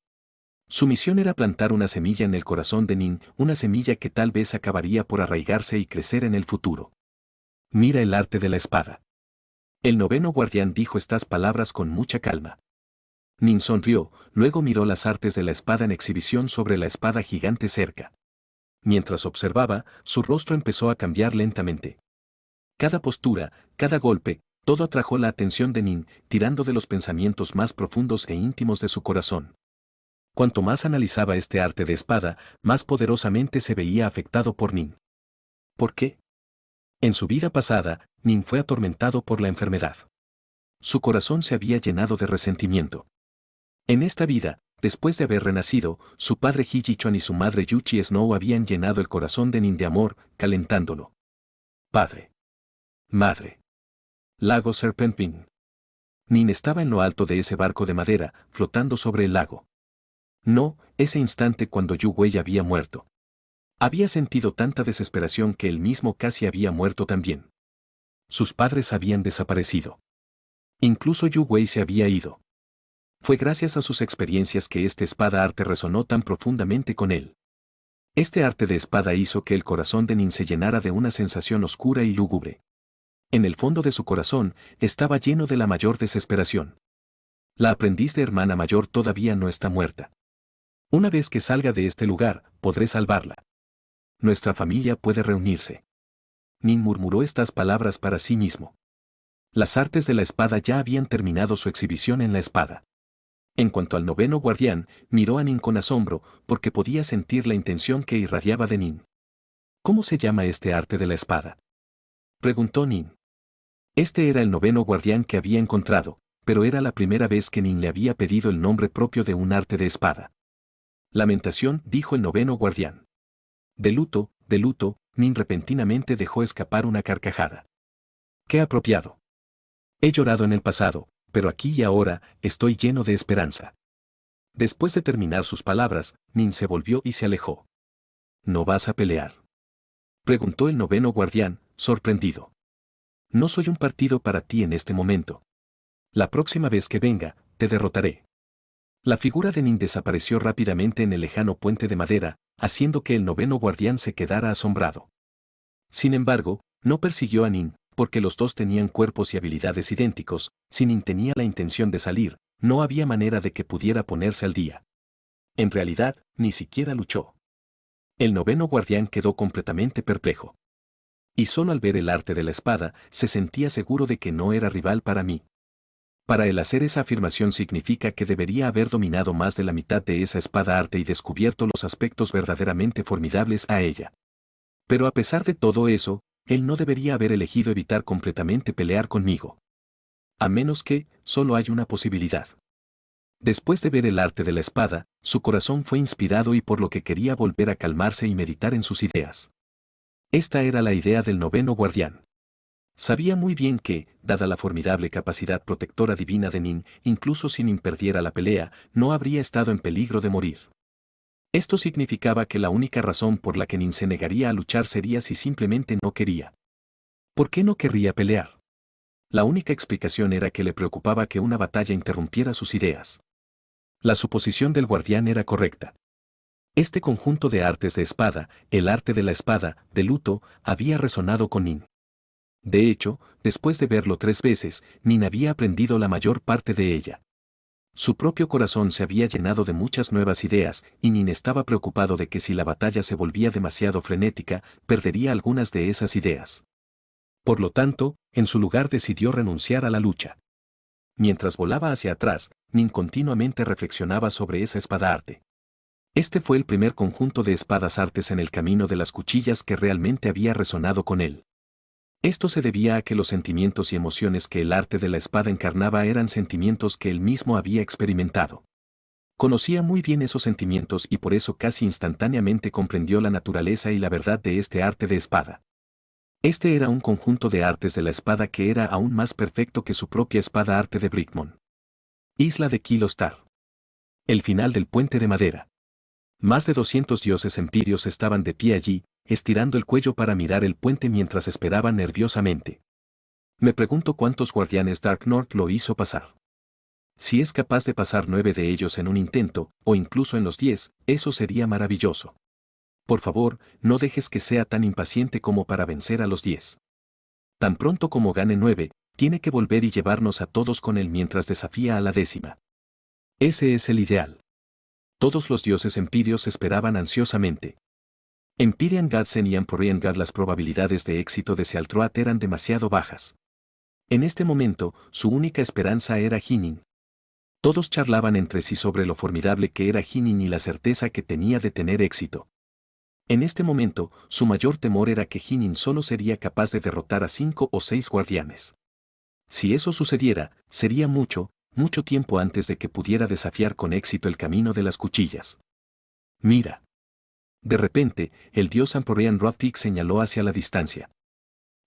Su misión era plantar una semilla en el corazón de Nin, una semilla que tal vez acabaría por arraigarse y crecer en el futuro. Mira el arte de la espada. El 9º guardián dijo estas palabras con mucha calma. Nin sonrió, luego miró las artes de la espada en exhibición sobre la espada gigante cerca. Mientras observaba, su rostro empezó a cambiar lentamente. Cada postura, cada golpe, todo atrajo la atención de Nin, tirando de los pensamientos más profundos e íntimos de su corazón. Cuanto más analizaba este arte de espada, más poderosamente se veía afectado por Nin. ¿Por qué? En su vida pasada, Nin fue atormentado por la enfermedad. Su corazón se había llenado de resentimiento. En esta vida, después de haber renacido, su padre Hijichuan y su madre Yuchi Snow habían llenado el corazón de Nin de amor, calentándolo. Padre. Madre. Lago Serpent Pin. Nin estaba en lo alto de ese barco de madera, flotando sobre el lago. No, ese instante cuando Yu Wei había muerto. Había sentido tanta desesperación que él mismo casi había muerto también. Sus padres habían desaparecido. Incluso Yu Wei se había ido. Fue gracias a sus experiencias que este espada arte resonó tan profundamente con él. Este arte de espada hizo que el corazón de Nin se llenara de una sensación oscura y lúgubre. En el fondo de su corazón estaba lleno de la mayor desesperación. La aprendiz de hermana mayor todavía no está muerta. Una vez que salga de este lugar, podré salvarla. Nuestra familia puede reunirse. Nin murmuró estas palabras para sí mismo. Las artes de la espada ya habían terminado su exhibición en la espada. En cuanto al noveno guardián, miró a Nin con asombro, porque podía sentir la intención que irradiaba de Nin. ¿Cómo se llama este arte de la espada?, preguntó Nin. Este era el noveno guardián que había encontrado, pero era la primera vez que Nin le había pedido el nombre propio de un arte de espada. Lamentación, dijo el noveno guardián. De luto, Nin repentinamente dejó escapar una carcajada. ¡Qué apropiado! He llorado en el pasado, pero aquí y ahora estoy lleno de esperanza. Después de terminar sus palabras, Nin se volvió y se alejó. ¿No vas a pelear?, preguntó el noveno guardián, sorprendido. No soy un partido para ti en este momento. La próxima vez que venga, te derrotaré. La figura de Nin desapareció rápidamente en el lejano puente de madera, haciendo que el noveno guardián se quedara asombrado. Sin embargo, no persiguió a Nin, porque los dos tenían cuerpos y habilidades idénticos. Si Nin tenía la intención de salir, no había manera de que pudiera ponerse al día. En realidad, ni siquiera luchó. El noveno guardián quedó completamente perplejo. Y solo al ver el arte de la espada, se sentía seguro de que no era rival para mí. Para él hacer esa afirmación significa que debería haber dominado más de la mitad de esa espada arte y descubierto los aspectos verdaderamente formidables a ella. Pero a pesar de todo eso, él no debería haber elegido evitar completamente pelear conmigo. A menos que, solo hay una posibilidad. Después de ver el arte de la espada, su corazón fue inspirado y por lo que quería volver a calmarse y meditar en sus ideas. Esta era la idea del noveno guardián. Sabía muy bien que, dada la formidable capacidad protectora divina de Nin, incluso si Nin perdiera la pelea, no habría estado en peligro de morir. Esto significaba que la única razón por la que Nin se negaría a luchar sería si simplemente no quería. ¿Por qué no querría pelear? La única explicación era que le preocupaba que una batalla interrumpiera sus ideas. La suposición del guardián era correcta. Este conjunto de artes de espada, el arte de la espada, de luto, había resonado con Nin. De hecho, después de verlo 3 veces, Nin había aprendido la mayor parte de ella. Su propio corazón se había llenado de muchas nuevas ideas, y Nin estaba preocupado de que si la batalla se volvía demasiado frenética, perdería algunas de esas ideas. Por lo tanto, en su lugar decidió renunciar a la lucha. Mientras volaba hacia atrás, Nin continuamente reflexionaba sobre esa espada arte. Este fue el primer conjunto de espadas artes en el camino de las cuchillas que realmente había resonado con él. Esto se debía a que los sentimientos y emociones que el arte de la espada encarnaba eran sentimientos que él mismo había experimentado. Conocía muy bien esos sentimientos y por eso casi instantáneamente comprendió la naturaleza y la verdad de este arte de espada. Este era un conjunto de artes de la espada que era aún más perfecto que su propia espada arte de Brickmon. Isla de Kilostar. El final del puente de madera. Más de 200 dioses empirios estaban de pie allí, estirando el cuello para mirar el puente mientras esperaban nerviosamente. Me pregunto cuántos guardianes Dark North lo hizo pasar. Si es capaz de pasar 9 de ellos en un intento, o incluso en los 10, eso sería maravilloso. Por favor, no dejes que sea tan impaciente como para vencer a los 10. Tan pronto como gane 9, tiene que volver y llevarnos a todos con él mientras desafía a la 10ª. Ese es el ideal. Todos los dioses empirios esperaban ansiosamente. Empyrean Godsen y Empyrean God, las probabilidades de éxito de Sealtroat eran demasiado bajas. En este momento, su única esperanza era Hinin. Todos charlaban entre sí sobre lo formidable que era Hinin y la certeza que tenía de tener éxito. En este momento, su mayor temor era que Hinin solo sería capaz de derrotar a 5 o 6 guardianes. Si eso sucediera, sería mucho, mucho tiempo antes de que pudiera desafiar con éxito el camino de las cuchillas. Mira. De repente, el dios Empyrean Ravtik señaló hacia la distancia.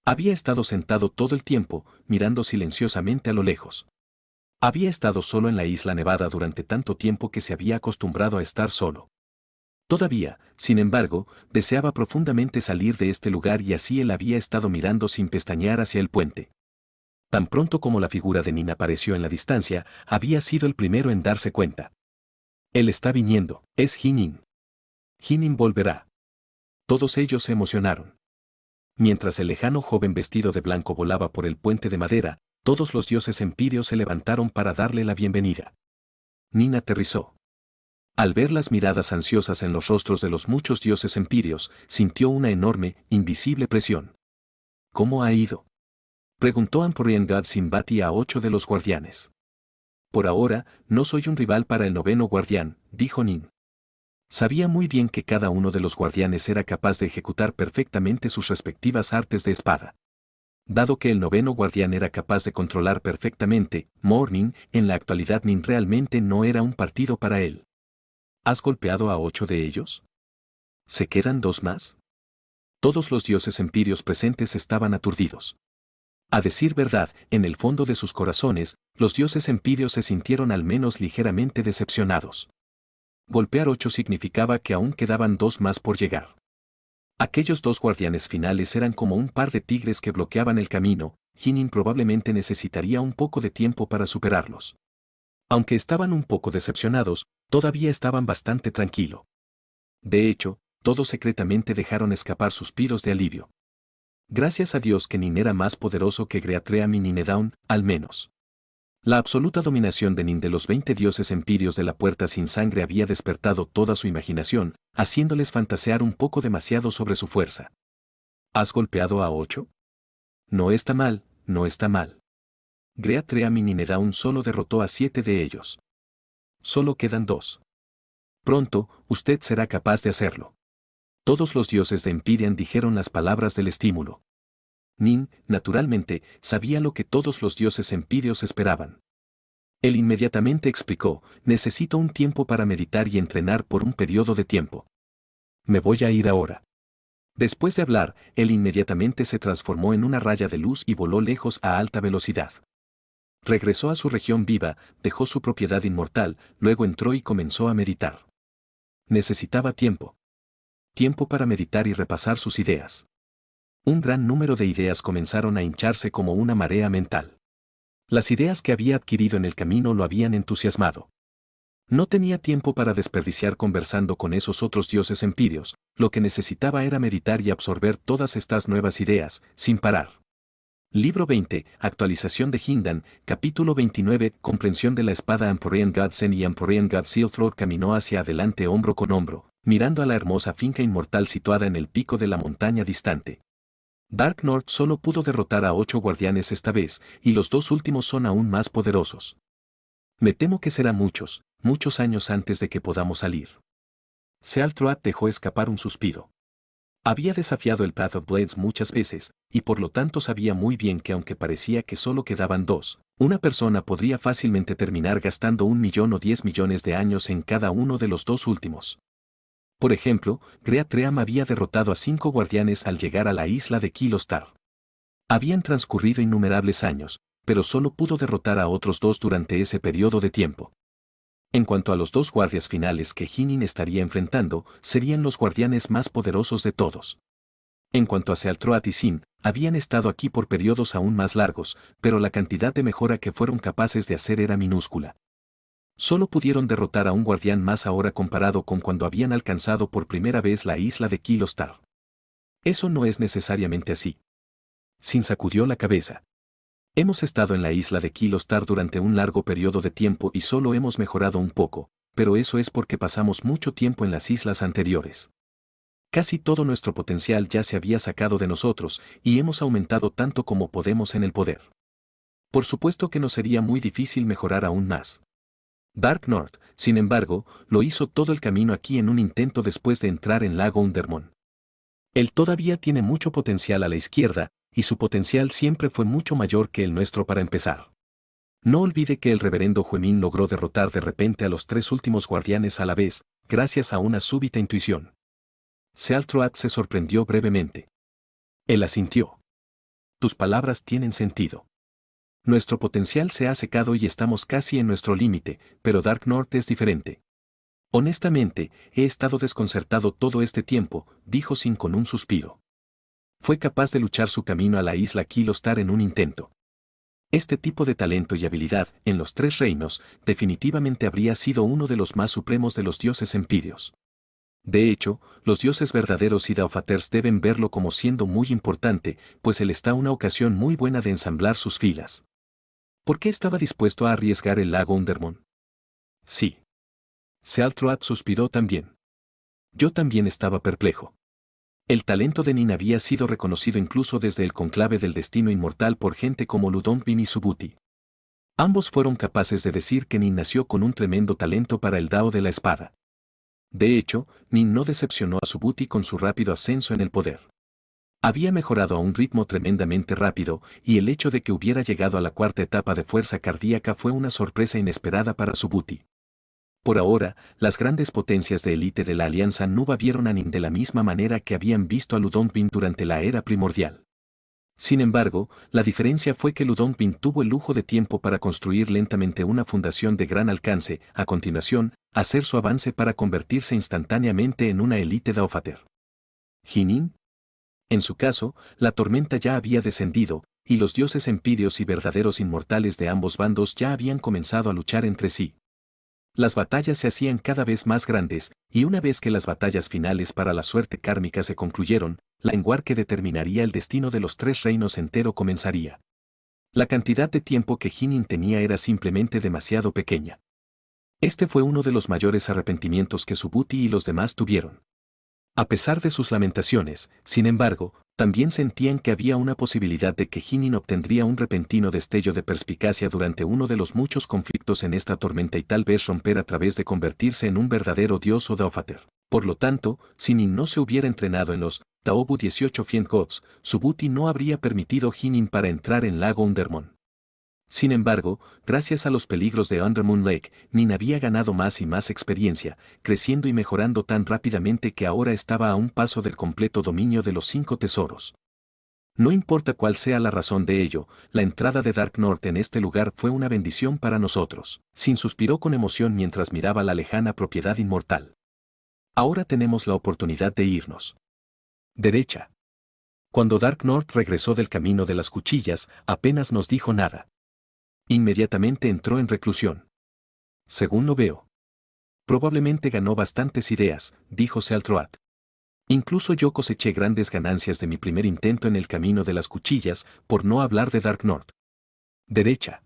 Había estado sentado todo el tiempo, mirando silenciosamente a lo lejos. Había estado solo en la isla nevada durante tanto tiempo que se había acostumbrado a estar solo. Todavía, sin embargo, deseaba profundamente salir de este lugar y así él había estado mirando sin pestañear hacia el puente. Tan pronto como la figura de Nin apareció en la distancia, había sido el primero en darse cuenta. Él está viniendo, es Hinin. Hinin volverá. Todos ellos se emocionaron. Mientras el lejano joven vestido de blanco volaba por el puente de madera, todos los dioses empíreos se levantaron para darle la bienvenida. Nin aterrizó. Al ver las miradas ansiosas en los rostros de los muchos dioses empíreos, sintió una enorme, invisible presión. ¿Cómo ha ido?, preguntó Empyrean God Sinbati a 8 de los guardianes. Por ahora, no soy un rival para el 9º guardián, dijo Nin. Sabía muy bien que cada uno de los guardianes era capaz de ejecutar perfectamente sus respectivas artes de espada. Dado que el 9º guardián era capaz de controlar perfectamente Morning, en la actualidad Nin realmente no era un partido para él. ¿Has golpeado a 8 de ellos? ¿Se quedan 2 más? Todos los dioses empíreos presentes estaban aturdidos. A decir verdad, en el fondo de sus corazones, los dioses empíreos se sintieron al menos ligeramente decepcionados. Golpear 8 significaba que aún quedaban 2 más por llegar. Aquellos 2 guardianes finales eran como un par de tigres que bloqueaban el camino. Hinin probablemente necesitaría un poco de tiempo para superarlos. Aunque estaban un poco decepcionados, todavía estaban bastante tranquilo. De hecho, todos secretamente dejaron escapar suspiros de alivio. Gracias a Dios que Nin era más poderoso que Greatream y Ninedaun, al menos. La absoluta dominación de Nin de los 20 dioses empíreos de la puerta sin sangre había despertado toda su imaginación, haciéndoles fantasear un poco demasiado sobre su fuerza. ¿Has golpeado a 8? No está mal, no está mal. Greatream y Ninedaun solo derrotó a 7 de ellos. Solo quedan 2. Pronto, usted será capaz de hacerlo. Todos los dioses de Empyrean dijeron las palabras del estímulo. Nin, naturalmente, sabía lo que todos los dioses empíreos esperaban. Él inmediatamente explicó: necesito un tiempo para meditar y entrenar por un periodo de tiempo. Me voy a ir ahora. Después de hablar, él inmediatamente se transformó en una raya de luz y voló lejos a alta velocidad. Regresó a su región viva, dejó su propiedad inmortal, luego entró y comenzó a meditar. Necesitaba tiempo. Tiempo para meditar y repasar sus ideas. Un gran número de ideas comenzaron a hincharse como una marea mental. Las ideas que había adquirido en el camino lo habían entusiasmado. No tenía tiempo para desperdiciar conversando con esos otros dioses empíreos, lo que necesitaba era meditar y absorber todas estas nuevas ideas, sin parar. Libro 20, Actualización de Hindan, capítulo 29, Comprensión de la espada. Empyrean Godsen y Empyrean God Sealfloor caminó hacia adelante hombro con hombro, mirando a la hermosa finca inmortal situada en el pico de la montaña distante. Dark North solo pudo derrotar a 8 guardianes esta vez, y los 2 últimos son aún más poderosos. Me temo que será muchos, muchos años antes de que podamos salir. Sealtroat dejó escapar un suspiro. Había desafiado el Path of Blades muchas veces, y por lo tanto sabía muy bien que aunque parecía que solo quedaban 2, una persona podría fácilmente terminar gastando 1 millón o 10 millones de años en cada uno de los 2 últimos. Por ejemplo, Greatream había derrotado a 5 guardianes al llegar a la isla de Kilostar. Habían transcurrido innumerables años, pero solo pudo derrotar a otros 2 durante ese periodo de tiempo. En cuanto a los 2 guardias finales que Hinin estaría enfrentando, serían los guardianes más poderosos de todos. En cuanto a Sealtroat y Sin, habían estado aquí por periodos aún más largos, pero la cantidad de mejora que fueron capaces de hacer era minúscula. Solo pudieron derrotar a un guardián más ahora comparado con cuando habían alcanzado por primera vez la isla de Kilostar. Eso no es necesariamente así. Sin sacudió la cabeza. Hemos estado en la isla de Kilostar durante un largo periodo de tiempo y solo hemos mejorado un poco, pero eso es porque pasamos mucho tiempo en las islas anteriores. Casi todo nuestro potencial ya se había sacado de nosotros, y hemos aumentado tanto como podemos en el poder. Por supuesto que nos sería muy difícil mejorar aún más. Dark North, sin embargo, lo hizo todo el camino aquí en un intento después de entrar en Lago Undermon. Él todavía tiene mucho potencial a la izquierda, y su potencial siempre fue mucho mayor que el nuestro para empezar. No olvide que el reverendo Huemin logró derrotar de repente a los 3 últimos guardianes a la vez, gracias a una súbita intuición. Sealtroat se sorprendió brevemente. Él asintió. Tus palabras tienen sentido. Nuestro potencial se ha secado y estamos casi en nuestro límite, pero Dark North es diferente. Honestamente, he estado desconcertado todo este tiempo, dijo Sin con un suspiro. Fue capaz de luchar su camino a la isla Kilostar en un intento. Este tipo de talento y habilidad, en los 3 reinos, definitivamente habría sido uno de los más supremos de los dioses empíreos. De hecho, los dioses verdaderos y Daofaters deben verlo como siendo muy importante, pues él está una ocasión muy buena de ensamblar sus filas. ¿Por qué estaba dispuesto a arriesgar el lago Undermon? Sí. Sealtroat suspiró también. Yo también estaba perplejo. El talento de Nin había sido reconocido incluso desde el conclave del destino inmortal por gente como Ludongbin y Subuti. Ambos fueron capaces de decir que Nin nació con un tremendo talento para el Dao de la espada. De hecho, Nin no decepcionó a Subuti con su rápido ascenso en el poder. Había mejorado a un ritmo tremendamente rápido, y el hecho de que hubiera llegado a la 4ª etapa de fuerza cardíaca fue una sorpresa inesperada para Subuti. Por ahora, las grandes potencias de élite de la Alianza Nuba vieron a Nin de la misma manera que habían visto a Ludongbin durante la era primordial. Sin embargo, la diferencia fue que Ludongbin tuvo el lujo de tiempo para construir lentamente una fundación de gran alcance, a continuación, hacer su avance para convertirse instantáneamente en una élite Daofater. ¿Jinin? En su caso, la tormenta ya había descendido, y los dioses empíreos y verdaderos inmortales de ambos bandos ya habían comenzado a luchar entre sí. Las batallas se hacían cada vez más grandes, y una vez que las batallas finales para la suerte kármica se concluyeron, la enguar que determinaría el destino de los 3 reinos entero comenzaría. La cantidad de tiempo que Jinin tenía era simplemente demasiado pequeña. Este fue uno de los mayores arrepentimientos que Subuti y los demás tuvieron. A pesar de sus lamentaciones, sin embargo, también sentían que había una posibilidad de que Jinin obtendría un repentino destello de perspicacia durante uno de los muchos conflictos en esta tormenta y tal vez romper a través de convertirse en un verdadero dios o Daofater. Por lo tanto, si Nin no se hubiera entrenado en los Daobu 18 Fien Gods, Subuti no habría permitido Jinin para entrar en Lago Undermon. Sin embargo, gracias a los peligros de Undermoon Lake, Nin había ganado más y más experiencia, creciendo y mejorando tan rápidamente que ahora estaba a un paso del completo dominio de los 5 tesoros. No importa cuál sea la razón de ello, la entrada de Dark North en este lugar fue una bendición para nosotros. Sin suspiró con emoción mientras miraba la lejana propiedad inmortal. Ahora tenemos la oportunidad de irnos. Derecha. Cuando Dark North regresó del camino de las cuchillas, apenas nos dijo nada. Inmediatamente entró en reclusión. Según lo veo. Probablemente ganó bastantes ideas, dijo Sealtroat. Incluso yo coseché grandes ganancias de mi primer intento en el camino de las cuchillas, por no hablar de Dark North. Derecha.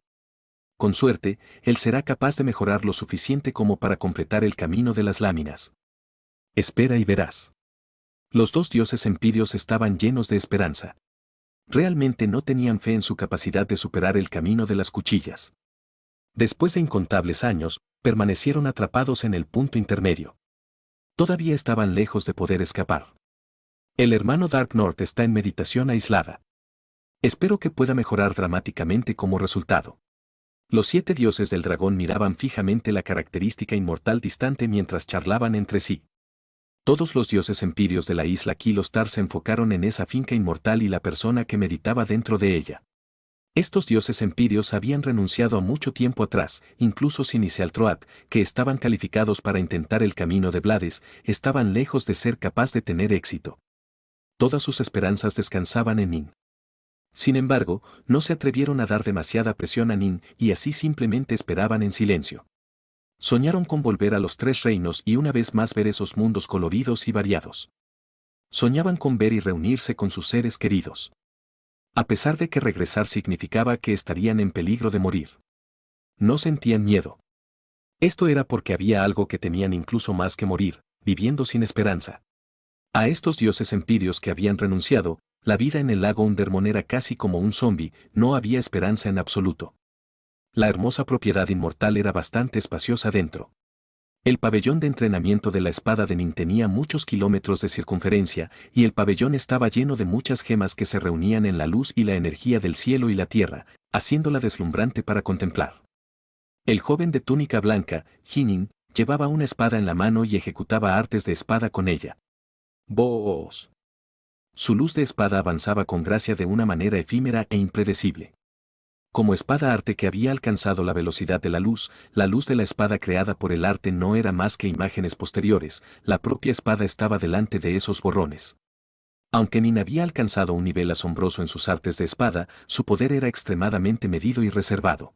Con suerte, él será capaz de mejorar lo suficiente como para completar el camino de las láminas. Espera y verás. Los 2 dioses empíreos estaban llenos de esperanza. Realmente no tenían fe en su capacidad de superar el camino de las cuchillas. Después de incontables años, permanecieron atrapados en el punto intermedio. Todavía estaban lejos de poder escapar. El hermano Dark North está en meditación aislada. Espero que pueda mejorar dramáticamente como resultado. Los 7 dioses del dragón miraban fijamente la característica inmortal distante mientras charlaban entre sí. Todos los dioses empíreos de la isla Kilostar se enfocaron en esa finca inmortal y la persona que meditaba dentro de ella. Estos dioses empíreos habían renunciado a mucho tiempo atrás, incluso sin Sealtroat, que estaban calificados para intentar el camino de Blades, estaban lejos de ser capaz de tener éxito. Todas sus esperanzas descansaban en Nin. Sin embargo, no se atrevieron a dar demasiada presión a Nin y así simplemente esperaban en silencio. Soñaron con volver a los 3 reinos y una vez más ver esos mundos coloridos y variados. Soñaban con ver y reunirse con sus seres queridos. A pesar de que regresar significaba que estarían en peligro de morir. No sentían miedo. Esto era porque había algo que temían incluso más que morir, viviendo sin esperanza. A estos dioses empíreos que habían renunciado, la vida en el lago Undermon era casi como un zombi, no había esperanza en absoluto. La hermosa propiedad inmortal era bastante espaciosa dentro. El pabellón de entrenamiento de la espada de Nin tenía muchos kilómetros de circunferencia, y el pabellón estaba lleno de muchas gemas que se reunían en la luz y la energía del cielo y la tierra, haciéndola deslumbrante para contemplar. El joven de túnica blanca, Hinin, llevaba una espada en la mano y ejecutaba artes de espada con ella. ¡Boos! Su luz de espada avanzaba con gracia de una manera efímera e impredecible. Como espada arte que había alcanzado la velocidad de la luz de la espada creada por el arte no era más que imágenes posteriores, la propia espada estaba delante de esos borrones. Aunque Nin había alcanzado un nivel asombroso en sus artes de espada, su poder era extremadamente medido y reservado.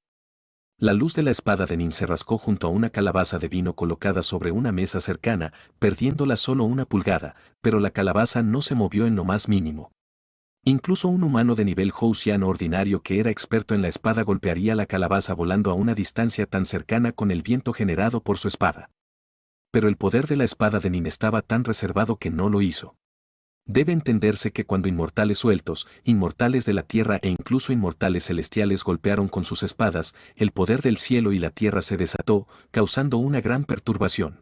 La luz de la espada de Nin se rascó junto a una calabaza de vino colocada sobre una mesa cercana, perdiéndola solo una pulgada, pero la calabaza no se movió en lo más mínimo. Incluso un humano de nivel Housiano ordinario que era experto en la espada golpearía la calabaza volando a una distancia tan cercana con el viento generado por su espada. Pero el poder de la espada de Nin estaba tan reservado que no lo hizo. Debe entenderse que cuando inmortales sueltos, inmortales de la tierra e incluso inmortales celestiales golpearon con sus espadas, el poder del cielo y la tierra se desató, causando una gran perturbación.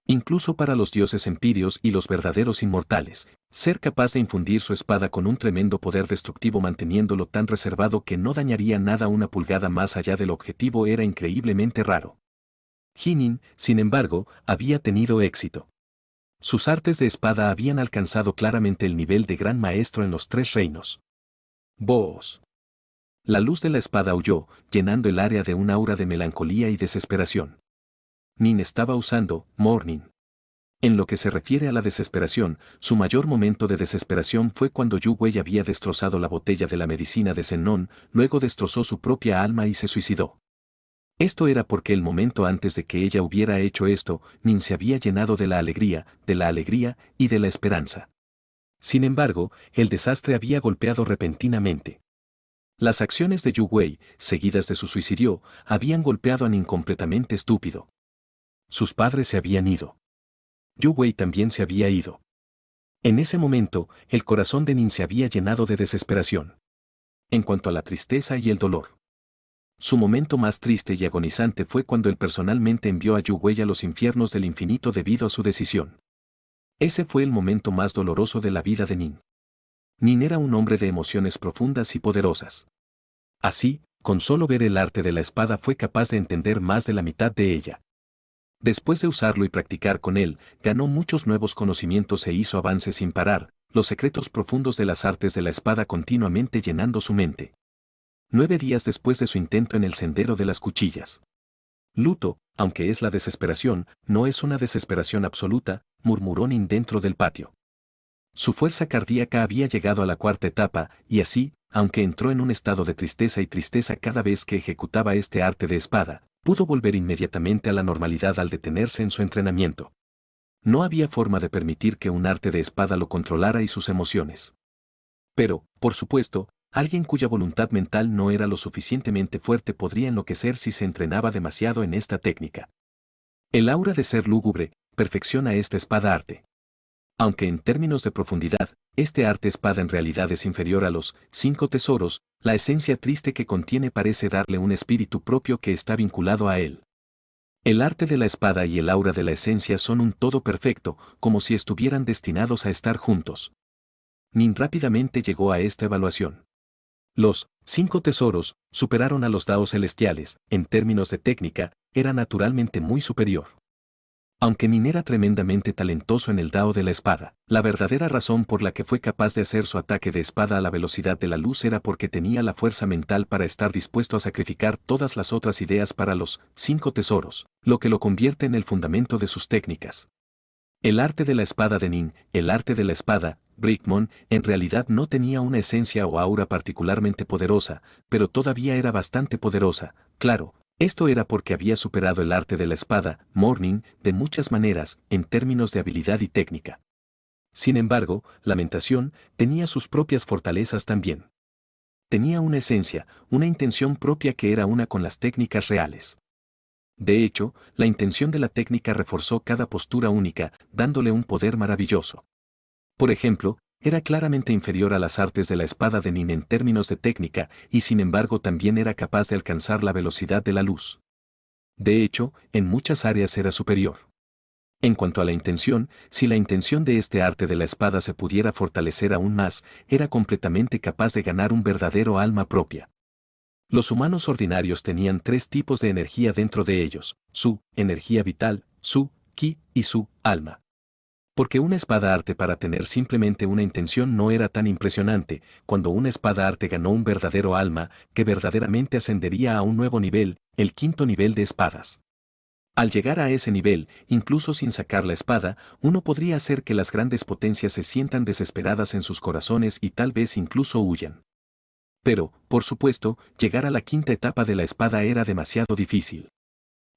Incluso para los dioses empíreos y los verdaderos inmortales, ser capaz de infundir su espada con un tremendo poder destructivo manteniéndolo tan reservado que no dañaría nada una pulgada más allá del objetivo era increíblemente raro. Hinin, sin embargo, había tenido éxito. Sus artes de espada habían alcanzado claramente el nivel de gran maestro en los tres reinos. Boos. La luz de la espada huyó, llenando el área de un aura de melancolía y desesperación. Nin estaba usando Morning. En lo que se refiere a la desesperación, su mayor momento de desesperación fue cuando Yu Wei había destrozado la botella de la medicina de Zenón, luego destrozó su propia alma y se suicidó. Esto era porque el momento antes de que ella hubiera hecho esto, Nin se había llenado de la alegría y de la esperanza. Sin embargo, el desastre había golpeado repentinamente. Las acciones de Yu Wei, seguidas de su suicidio, habían golpeado a Nin completamente estúpido. Sus padres se habían ido. Yu Wei también se había ido. En ese momento, el corazón de Nin se había llenado de desesperación. En cuanto a la tristeza y el dolor. Su momento más triste y agonizante fue cuando él personalmente envió a Yu Wei a los infiernos del infinito debido a su decisión. Ese fue el momento más doloroso de la vida de Nin. Nin era un hombre de emociones profundas y poderosas. Así, con solo ver el arte de la espada fue capaz de entender más de la mitad de ella. Después de usarlo y practicar con él, ganó muchos nuevos conocimientos e hizo avances sin parar, los secretos profundos de las artes de la espada continuamente llenando su mente. 9 días después de su intento en el sendero de las cuchillas. Luto, aunque es la desesperación, no es una desesperación absoluta, murmuró Nin dentro del patio. Su fuerza cardíaca había llegado a la cuarta etapa, y así, aunque entró en un estado de tristeza y tristeza cada vez que ejecutaba este arte de espada, pudo volver inmediatamente a la normalidad al detenerse en su entrenamiento. No había forma de permitir que un arte de espada lo controlara y sus emociones. Pero, por supuesto, alguien cuya voluntad mental no era lo suficientemente fuerte podría enloquecer si se entrenaba demasiado en esta técnica. El aura de ser lúgubre perfecciona esta espada arte. Aunque en términos de profundidad, este arte espada en realidad es inferior a los 5 tesoros, la esencia triste que contiene parece darle un espíritu propio que está vinculado a él. El arte de la espada y el aura de la esencia son un todo perfecto, como si estuvieran destinados a estar juntos. Nin rápidamente llegó a esta evaluación. Los 5 tesoros superaron a los daos celestiales, en términos de técnica, era naturalmente muy superior. Aunque Nin era tremendamente talentoso en el dao de la espada, la verdadera razón por la que fue capaz de hacer su ataque de espada a la velocidad de la luz era porque tenía la fuerza mental para estar dispuesto a sacrificar todas las otras ideas para los 5 tesoros, lo que lo convierte en el fundamento de sus técnicas. El arte de la espada de Nin, el arte de la espada, Brickmon, en realidad no tenía una esencia o aura particularmente poderosa, pero todavía era bastante poderosa, claro. Esto era porque había superado el arte de la espada, Morning, de muchas maneras, en términos de habilidad y técnica. Sin embargo, Lamentación tenía sus propias fortalezas también. Tenía una esencia, una intención propia que era una con las técnicas reales. De hecho, la intención de la técnica reforzó cada postura única, dándole un poder maravilloso. Por ejemplo, era claramente inferior a las artes de la espada de Nin en términos de técnica, y sin embargo también era capaz de alcanzar la velocidad de la luz. De hecho, en muchas áreas era superior. En cuanto a la intención, si la intención de este arte de la espada se pudiera fortalecer aún más, era completamente capaz de ganar un verdadero alma propia. Los humanos ordinarios tenían tres tipos de energía dentro de ellos: su energía vital, su ki y su alma. Porque una espada arte para tener simplemente una intención no era tan impresionante, cuando una espada arte ganó un verdadero alma, que verdaderamente ascendería a un nuevo nivel, el quinto nivel de espadas. Al llegar a ese nivel, incluso sin sacar la espada, uno podría hacer que las grandes potencias se sientan desesperadas en sus corazones y tal vez incluso huyan. Pero, por supuesto, llegar a la quinta etapa de la espada era demasiado difícil.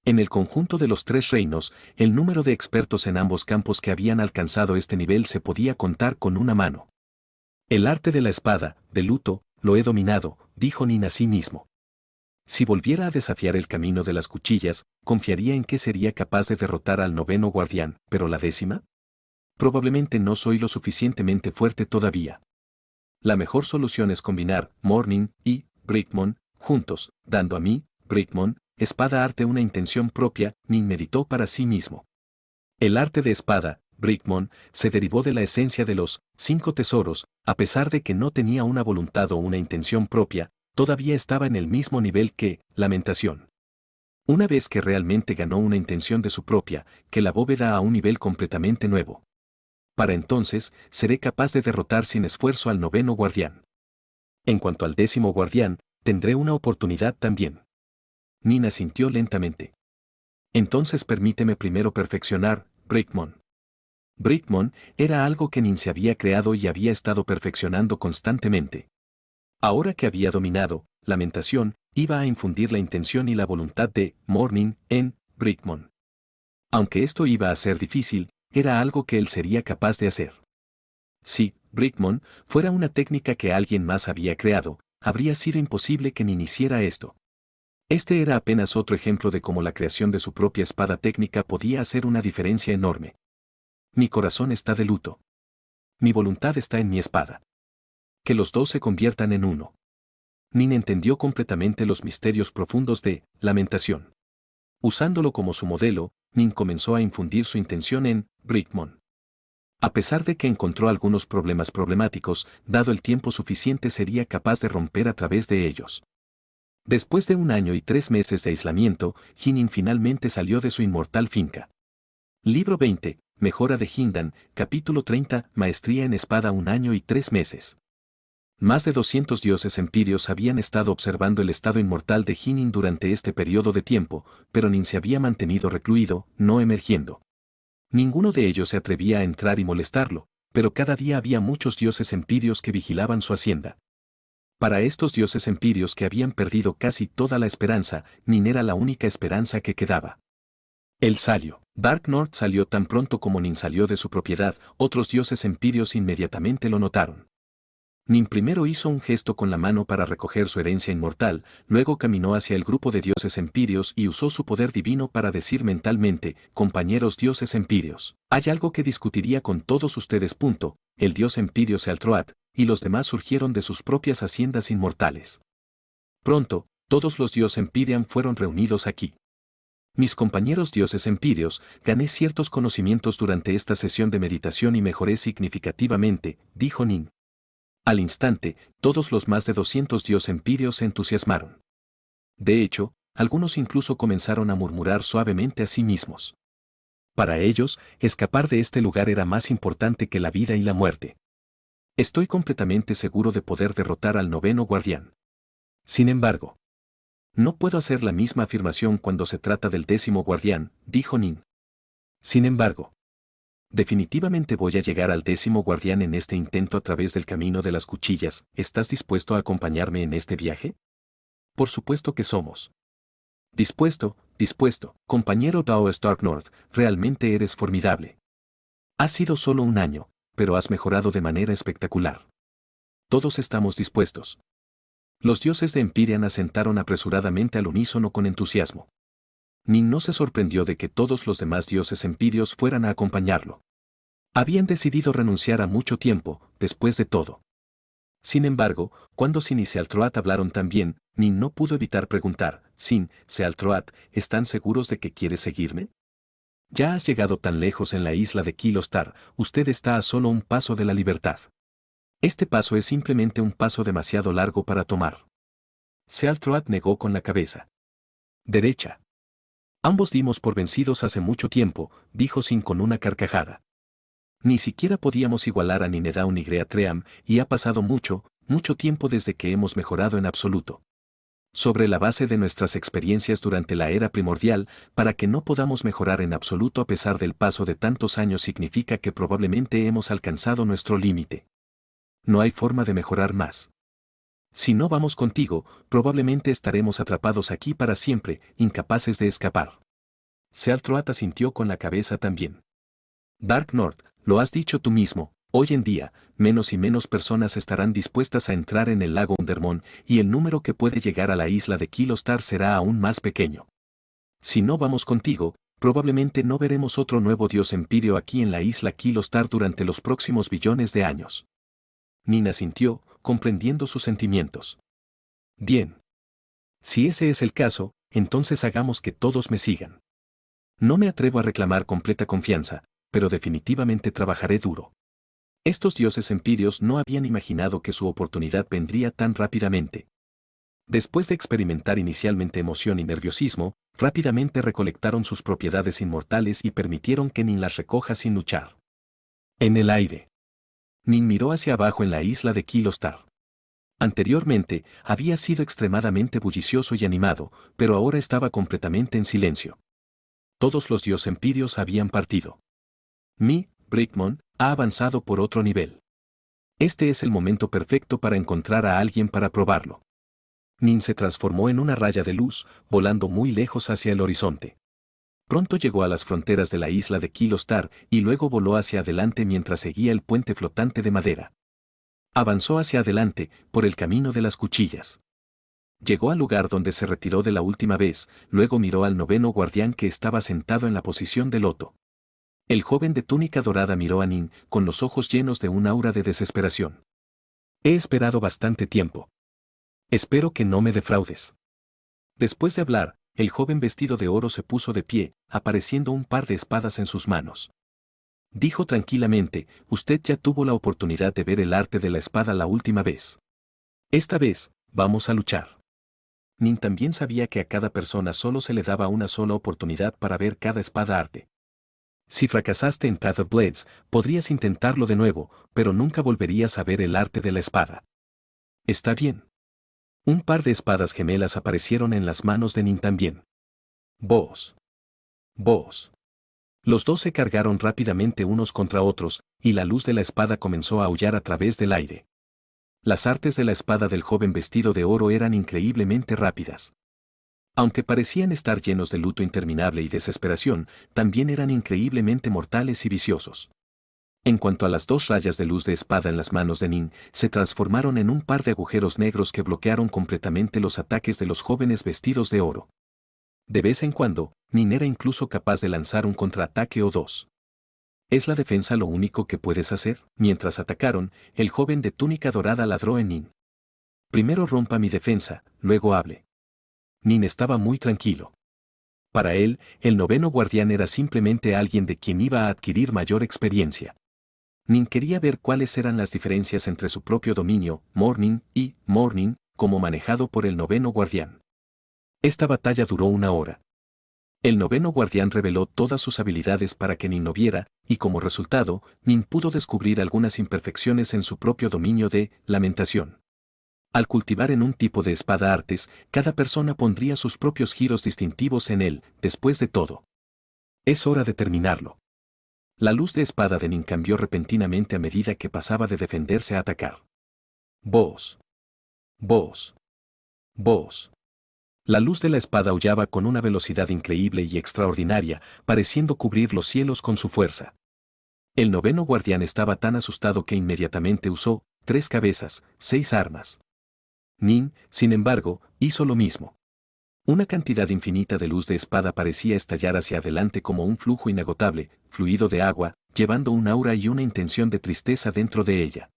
En el conjunto de los tres reinos, el número de expertos en ambos campos que habían alcanzado este nivel se podía contar con una mano. El arte de la espada, de luto, lo he dominado, dijo Nin a sí mismo. Si volviera a desafiar el camino de las cuchillas, confiaría en que sería capaz de derrotar al noveno guardián, pero la décima. Probablemente no soy lo suficientemente fuerte todavía. La mejor solución es combinar Morning y Brickmon juntos, dando a mí, Brickmon, espada arte una intención propia. Nin meditó para sí mismo. El arte de espada, Brickmon, se derivó de la esencia de los 5 tesoros, a pesar de que no tenía una voluntad o una intención propia, todavía estaba en el mismo nivel que lamentación. Una vez que realmente ganó una intención de su propia, que la bóveda a un nivel completamente nuevo. Para entonces, seré capaz de derrotar sin esfuerzo al noveno guardián. En cuanto al décimo guardián, tendré una oportunidad también. Nin asintió lentamente. Entonces permíteme primero perfeccionar, Brickmon. Brickmon era algo que Nin se había creado y había estado perfeccionando constantemente. Ahora que había dominado, lamentación, iba a infundir la intención y la voluntad de Morning en Brickmon. Aunque esto iba a ser difícil, era algo que él sería capaz de hacer. Si Brickmon fuera una técnica que alguien más había creado, habría sido imposible que Nin hiciera esto. Este era apenas otro ejemplo de cómo la creación de su propia espada técnica podía hacer una diferencia enorme. Mi corazón está de luto. Mi voluntad está en mi espada. Que los dos se conviertan en uno. Nin entendió completamente los misterios profundos de lamentación. Usándolo como su modelo, Nin comenzó a infundir su intención en Brickmon. A pesar de que encontró algunos problemas problemáticos, dado el tiempo suficiente sería capaz de romper a través de ellos. Después de 1 año y 3 meses de aislamiento, Nin finalmente salió de su inmortal finca. Libro 20, Mejora de Hindan, capítulo 30, Maestría en espada 1 año y 3 meses. Más de 200 dioses empirios habían estado observando el estado inmortal de Nin durante este periodo de tiempo, pero Nin se había mantenido recluido, no emergiendo. Ninguno de ellos se atrevía a entrar y molestarlo, pero cada día había muchos dioses empirios que vigilaban su hacienda. Para estos dioses empirios que habían perdido casi toda la esperanza, Nin era la única esperanza que quedaba. El Salio. Dark North salió tan pronto como Nin salió de su propiedad, otros dioses empirios inmediatamente lo notaron. Nin primero hizo un gesto con la mano para recoger su herencia inmortal, luego caminó hacia el grupo de dioses empirios y usó su poder divino para decir mentalmente: compañeros dioses empirios, hay algo que discutiría con todos ustedes. El dios empirio Sealtroat y los demás surgieron de sus propias haciendas inmortales. Pronto, todos los dioses empirian fueron reunidos aquí. Mis compañeros dioses empirios, gané ciertos conocimientos durante esta sesión de meditación y mejoré significativamente, dijo Nin. Al instante, todos los más de 200 dioses empirios se entusiasmaron. De hecho, algunos incluso comenzaron a murmurar suavemente a sí mismos. Para ellos, escapar de este lugar era más importante que la vida y la muerte. Estoy completamente seguro de poder derrotar al noveno guardián. Sin embargo, no puedo hacer la misma afirmación cuando se trata del 10º guardián, dijo Nin. Sin embargo, definitivamente voy a llegar al 10º guardián en este intento a través del camino de las cuchillas. ¿Estás dispuesto a acompañarme en este viaje? Por supuesto que somos. Dispuesto, compañero Dao Stark North, realmente eres formidable. Ha sido solo 1 año, pero has mejorado de manera espectacular. Todos estamos dispuestos. Los dioses de Empyrean asentaron apresuradamente al unísono con entusiasmo. Nin no se sorprendió de que todos los demás dioses empirios fueran a acompañarlo. Habían decidido renunciar a mucho tiempo, después de todo. Sin embargo, cuando Sin y Sealtroat hablaron también, Nin no pudo evitar preguntar, Sin, Sealtroat, ¿están seguros de que quieres seguirme? Ya has llegado tan lejos en la isla de Kilostar, usted está a solo un paso de la libertad. Este paso es simplemente un paso demasiado largo para tomar. Sealtroat negó con la cabeza. Derecha. Ambos dimos por vencidos hace mucho tiempo, dijo Sin con una carcajada. Ni siquiera podíamos igualar a Ninedaun y Greatream, y ha pasado mucho, mucho tiempo desde que hemos mejorado en absoluto. Sobre la base de nuestras experiencias durante la era primordial, para que no podamos mejorar en absoluto a pesar del paso de tantos años significa que probablemente hemos alcanzado nuestro límite. No hay forma de mejorar más. Si no vamos contigo, probablemente estaremos atrapados aquí para siempre, incapaces de escapar. Sealtroat asintió con la cabeza también. Dark North, lo has dicho tú mismo, hoy en día, menos y menos personas estarán dispuestas a entrar en el lago Undermon, y el número que puede llegar a la isla de Kilostar será aún más pequeño. Si no vamos contigo, probablemente no veremos otro nuevo dios empirio aquí en la isla Kilostar durante los próximos billones de años. Nina sintió, comprendiendo sus sentimientos. Bien. Si ese es el caso, entonces hagamos que todos me sigan. No me atrevo a reclamar completa confianza, pero definitivamente trabajaré duro. Estos dioses empirios no habían imaginado que su oportunidad vendría tan rápidamente. Después de experimentar inicialmente emoción y nerviosismo, rápidamente recolectaron sus propiedades inmortales y permitieron que Nin las recoja sin luchar. En el aire. Nin miró hacia abajo en la isla de Kilostar. Anteriormente, había sido extremadamente bullicioso y animado, pero ahora estaba completamente en silencio. Todos los dioses empirios habían partido. Brickmon, ha avanzado por otro nivel. Este es el momento perfecto para encontrar a alguien para probarlo. Nin se transformó en una raya de luz, volando muy lejos hacia el horizonte. Pronto llegó a las fronteras de la isla de Kilostar y luego voló hacia adelante mientras seguía el puente flotante de madera. Avanzó hacia adelante, por el camino de las cuchillas. Llegó al lugar donde se retiró de la última vez, luego miró al noveno guardián que estaba sentado en la posición de loto. El joven de túnica dorada miró a Nin, con los ojos llenos de un aura de desesperación. He esperado bastante tiempo. Espero que no me defraudes. Después de hablar, el joven vestido de oro se puso de pie, apareciendo un par de espadas en sus manos. Dijo tranquilamente, usted ya tuvo la oportunidad de ver el arte de la espada la última vez. Esta vez, vamos a luchar. Nin también sabía que a cada persona solo se le daba una sola oportunidad para ver cada espada arte. Si fracasaste en Path of Blades, podrías intentarlo de nuevo, pero nunca volverías a ver el arte de la espada. Está bien. Un par de espadas gemelas aparecieron en las manos de Nin también. Vos. Vos. Los dos se cargaron rápidamente unos contra otros, y la luz de la espada comenzó a aullar a través del aire. Las artes de la espada del joven vestido de oro eran increíblemente rápidas. Aunque parecían estar llenos de luto interminable y desesperación, también eran increíblemente mortales y viciosos. En cuanto a las dos rayas de luz de espada en las manos de Nin, se transformaron en un par de agujeros negros que bloquearon completamente los ataques de los jóvenes vestidos de oro. De vez en cuando, Nin era incluso capaz de lanzar un contraataque o dos. ¿Es la defensa lo único que puedes hacer? Mientras atacaron, el joven de túnica dorada ladró en Nin. Primero rompa mi defensa, luego hable. Nin estaba muy tranquilo. Para él, el noveno guardián era simplemente alguien de quien iba a adquirir mayor experiencia. Nin quería ver cuáles eran las diferencias entre su propio dominio, Morning, y Morning, como manejado por el noveno guardián. Esta batalla duró 1 hora. El noveno guardián reveló todas sus habilidades para que Nin no viera, y como resultado, Nin pudo descubrir algunas imperfecciones en su propio dominio de lamentación. Al cultivar en un tipo de espada artes, cada persona pondría sus propios giros distintivos en él, después de todo. Es hora de terminarlo. La luz de espada de Nin cambió repentinamente a medida que pasaba de defenderse a atacar. Vos. Vos. Vos. La luz de la espada aullaba con una velocidad increíble y extraordinaria, pareciendo cubrir los cielos con su fuerza. El noveno guardián estaba tan asustado que inmediatamente usó 3 cabezas, 6 armas. Nin, sin embargo, hizo lo mismo. Una cantidad infinita de luz de espada parecía estallar hacia adelante como un flujo inagotable, fluido de agua, llevando un aura y una intención de tristeza dentro de ella.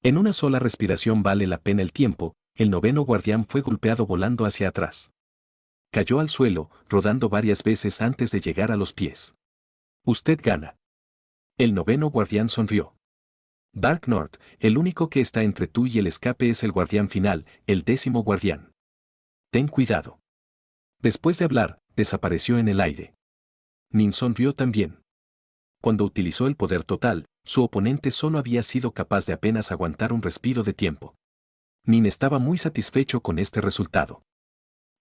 En una sola respiración vale la pena el tiempo, el noveno guardián fue golpeado volando hacia atrás. Cayó al suelo, rodando varias veces antes de llegar a los pies. Usted gana. El noveno guardián sonrió. Dark North, el único que está entre tú y el escape es el guardián final, el 10º guardián. Ten cuidado. Después de hablar, desapareció en el aire. Nin sonrió también. Cuando utilizó el poder total, su oponente solo había sido capaz de apenas aguantar un respiro de tiempo. Nin estaba muy satisfecho con este resultado.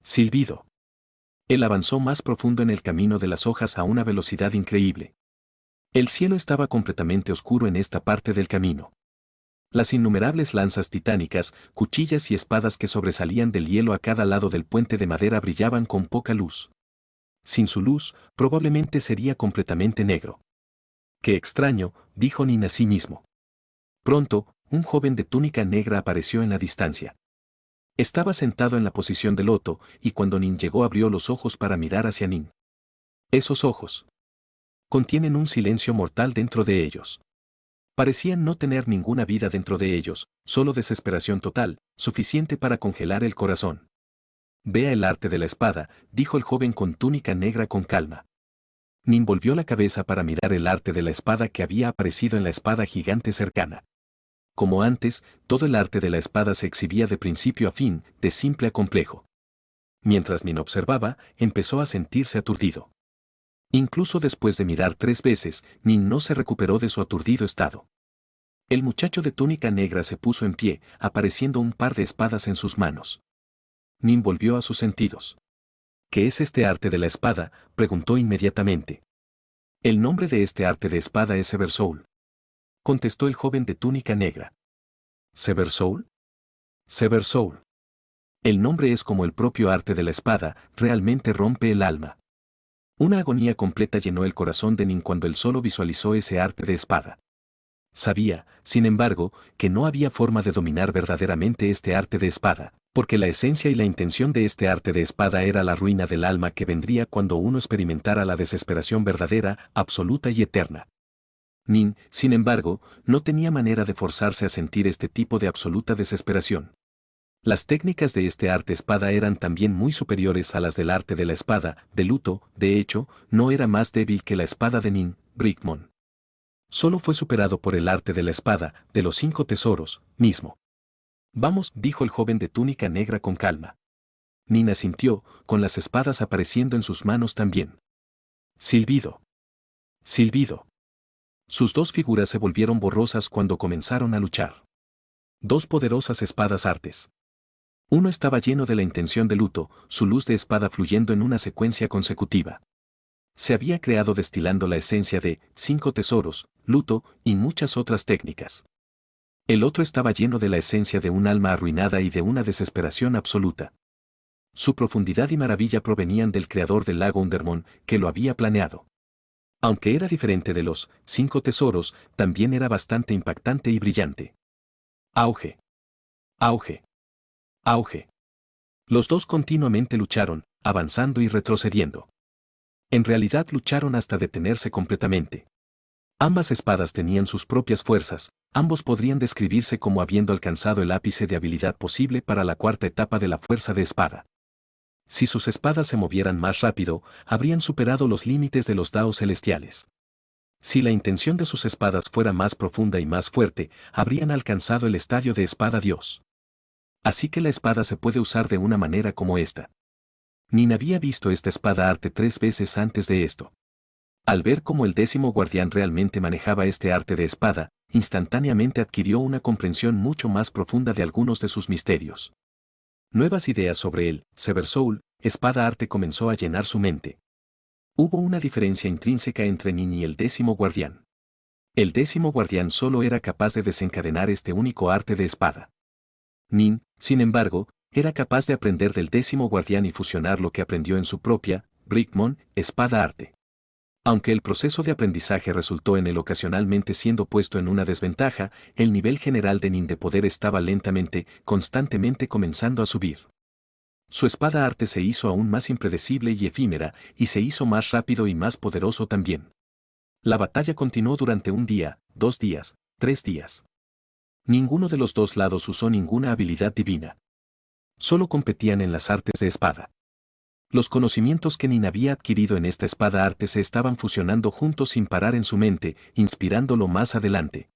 Silbido. Él avanzó más profundo en el camino de las hojas a una velocidad increíble. El cielo estaba completamente oscuro en esta parte del camino. Las innumerables lanzas titánicas, cuchillas y espadas que sobresalían del hielo a cada lado del puente de madera brillaban con poca luz. Sin su luz, probablemente sería completamente negro. Qué extraño, dijo Nin a sí mismo. Pronto, un joven de túnica negra apareció en la distancia. Estaba sentado en la posición de loto, y cuando Nin llegó abrió los ojos para mirar hacia Nin. Esos ojos contienen un silencio mortal dentro de ellos. Parecían no tener ninguna vida dentro de ellos, solo desesperación total, suficiente para congelar el corazón. Vea el arte de la espada, dijo el joven con túnica negra con calma. Nin volvió la cabeza para mirar el arte de la espada que había aparecido en la espada gigante cercana. Como antes, todo el arte de la espada se exhibía de principio a fin, de simple a complejo. Mientras Nin observaba, empezó a sentirse aturdido. Incluso después de mirar 3 veces, Nin no se recuperó de su aturdido estado. El muchacho de túnica negra se puso en pie, apareciendo un par de espadas en sus manos. Nin volvió a sus sentidos. ¿Qué es este arte de la espada?, preguntó inmediatamente. El nombre de este arte de espada es Sever Soul, contestó el joven de túnica negra. ¿Sever Soul? Sever Soul. El nombre es como el propio arte de la espada, realmente rompe el alma. Una agonía completa llenó el corazón de Nin cuando él solo visualizó ese arte de espada. Sabía, sin embargo, que no había forma de dominar verdaderamente este arte de espada, porque la esencia y la intención de este arte de espada era la ruina del alma que vendría cuando uno experimentara la desesperación verdadera, absoluta y eterna. Nin, sin embargo, no tenía manera de forzarse a sentir este tipo de absoluta desesperación. Las técnicas de este arte espada eran también muy superiores a las del arte de la espada, de luto, de hecho, no era más débil que la espada de Nin, Brickmon. Solo fue superado por el arte de la espada, de los 5 tesoros, mismo. Vamos, dijo el joven de túnica negra con calma. Nin asintió, con las espadas apareciendo en sus manos también. Silbido. Silbido. Sus 2 figuras se volvieron borrosas cuando comenzaron a luchar. 2 poderosas espadas artes. Uno estaba lleno de la intención de luto, su luz de espada fluyendo en una secuencia consecutiva. Se había creado destilando la esencia de 5 tesoros, luto y muchas otras técnicas. El otro estaba lleno de la esencia de un alma arruinada y de una desesperación absoluta. Su profundidad y maravilla provenían del creador del lago Undermon, que lo había planeado. Aunque era diferente de los 5 tesoros, también era bastante impactante y brillante. Auge. Auge. Auge. Los 2 continuamente lucharon, avanzando y retrocediendo. En realidad lucharon hasta detenerse completamente. Ambas espadas tenían sus propias fuerzas, ambos podrían describirse como habiendo alcanzado el ápice de habilidad posible para la 4ª etapa de la fuerza de espada. Si sus espadas se movieran más rápido, habrían superado los límites de los daos celestiales. Si la intención de sus espadas fuera más profunda y más fuerte, habrían alcanzado el estadio de espada Dios. Así que la espada se puede usar de una manera como esta. Nin había visto esta espada arte 3 veces antes de esto. Al ver cómo el 10º guardián realmente manejaba este arte de espada, instantáneamente adquirió una comprensión mucho más profunda de algunos de sus misterios. Nuevas ideas sobre el Sever Soul, espada arte comenzó a llenar su mente. Hubo una diferencia intrínseca entre Nin y el 10º guardián. El 10º guardián solo era capaz de desencadenar este único arte de espada. Nin, sin embargo, era capaz de aprender del 10º guardián y fusionar lo que aprendió en su propia, Brickmon, espada arte. Aunque el proceso de aprendizaje resultó en él ocasionalmente siendo puesto en una desventaja, el nivel general de Nin de poder estaba lentamente, constantemente comenzando a subir. Su espada arte se hizo aún más impredecible y efímera, y se hizo más rápido y más poderoso también. La batalla continuó durante un día, 2 días, 3 días. Ninguno de los dos lados usó ninguna habilidad divina. Solo competían en las artes de espada. Los conocimientos que Nin había adquirido en esta espada arte se estaban fusionando juntos sin parar en su mente, inspirándolo más adelante.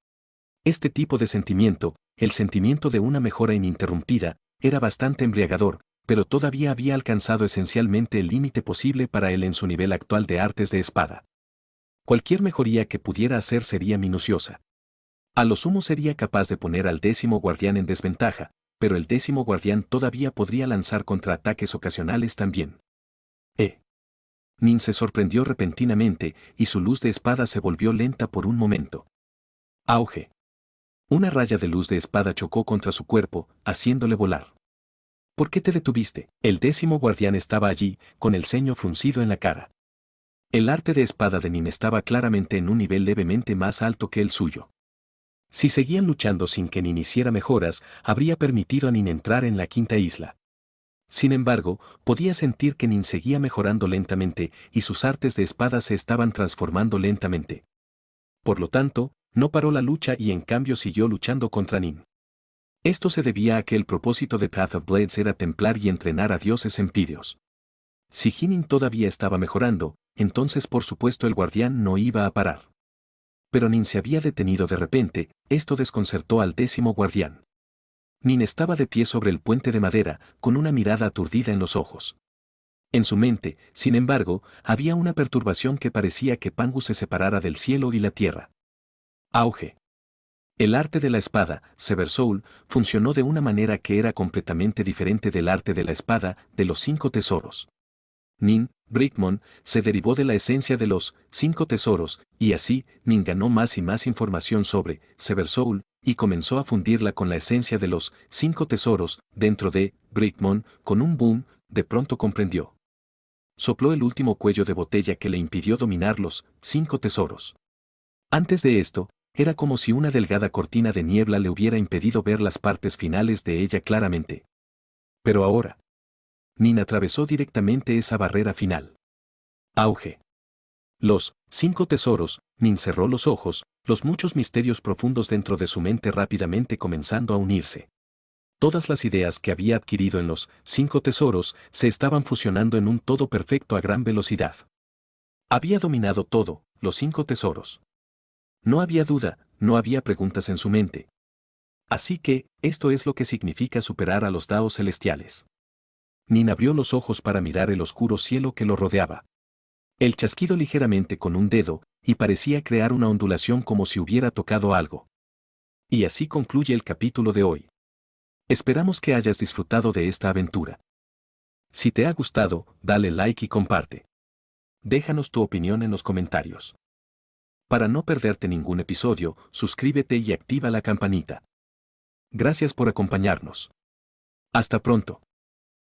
Este tipo de sentimiento, el sentimiento de una mejora ininterrumpida, era bastante embriagador, pero todavía había alcanzado esencialmente el límite posible para él en su nivel actual de artes de espada. Cualquier mejoría que pudiera hacer sería minuciosa. A lo sumo sería capaz de poner al 10º guardián en desventaja, pero el 10º guardián todavía podría lanzar contraataques ocasionales también. Nin se sorprendió repentinamente, y su luz de espada se volvió lenta por un momento. Auge. Una raya de luz de espada chocó contra su cuerpo, haciéndole volar. ¿Por qué te detuviste? El 10º guardián estaba allí, con el ceño fruncido en la cara. El arte de espada de Nin estaba claramente en un nivel levemente más alto que el suyo. Si seguían luchando sin que Nin hiciera mejoras, habría permitido a Nin entrar en la 5ª isla. Sin embargo, podía sentir que Nin seguía mejorando lentamente y sus artes de espada se estaban transformando lentamente. Por lo tanto, no paró la lucha y en cambio siguió luchando contra Nin. Esto se debía a que el propósito de Path of Blades era templar y entrenar a dioses empíreos. Si Nin todavía estaba mejorando, entonces por supuesto el guardián no iba a parar. Pero Nin se había detenido de repente, esto desconcertó al 10º guardián. Nin estaba de pie sobre el puente de madera, con una mirada aturdida en los ojos. En su mente, sin embargo, había una perturbación que parecía que Pangu se separara del cielo y la tierra. Auge. El arte de la espada, Sever Soul, funcionó de una manera que era completamente diferente del arte de la espada de los 5 tesoros. Nin, Brickmon, se derivó de la esencia de los 5 tesoros, y así, Nin ganó más y más información sobre Sever Soul, y comenzó a fundirla con la esencia de los 5 tesoros, dentro de Brickmon, con un boom, de pronto comprendió. Sopló el último cuello de botella que le impidió dominar los 5 tesoros. Antes de esto, era como si una delgada cortina de niebla le hubiera impedido ver las partes finales de ella claramente. Pero ahora, Nin atravesó directamente esa barrera final. Auge. Los 5 tesoros, Nin cerró los ojos, los muchos misterios profundos dentro de su mente rápidamente comenzando a unirse. Todas las ideas que había adquirido en los 5 tesoros se estaban fusionando en un todo perfecto a gran velocidad. Había dominado todo, los 5 tesoros. No había duda, no había preguntas en su mente. Así que, esto es lo que significa superar a los daos celestiales. Nin abrió los ojos para mirar el oscuro cielo que lo rodeaba. El chasquido ligeramente con un dedo, y parecía crear una ondulación como si hubiera tocado algo. Y así concluye el capítulo de hoy. Esperamos que hayas disfrutado de esta aventura. Si te ha gustado, dale like y comparte. Déjanos tu opinión en los comentarios. Para no perderte ningún episodio, suscríbete y activa la campanita. Gracias por acompañarnos. Hasta pronto.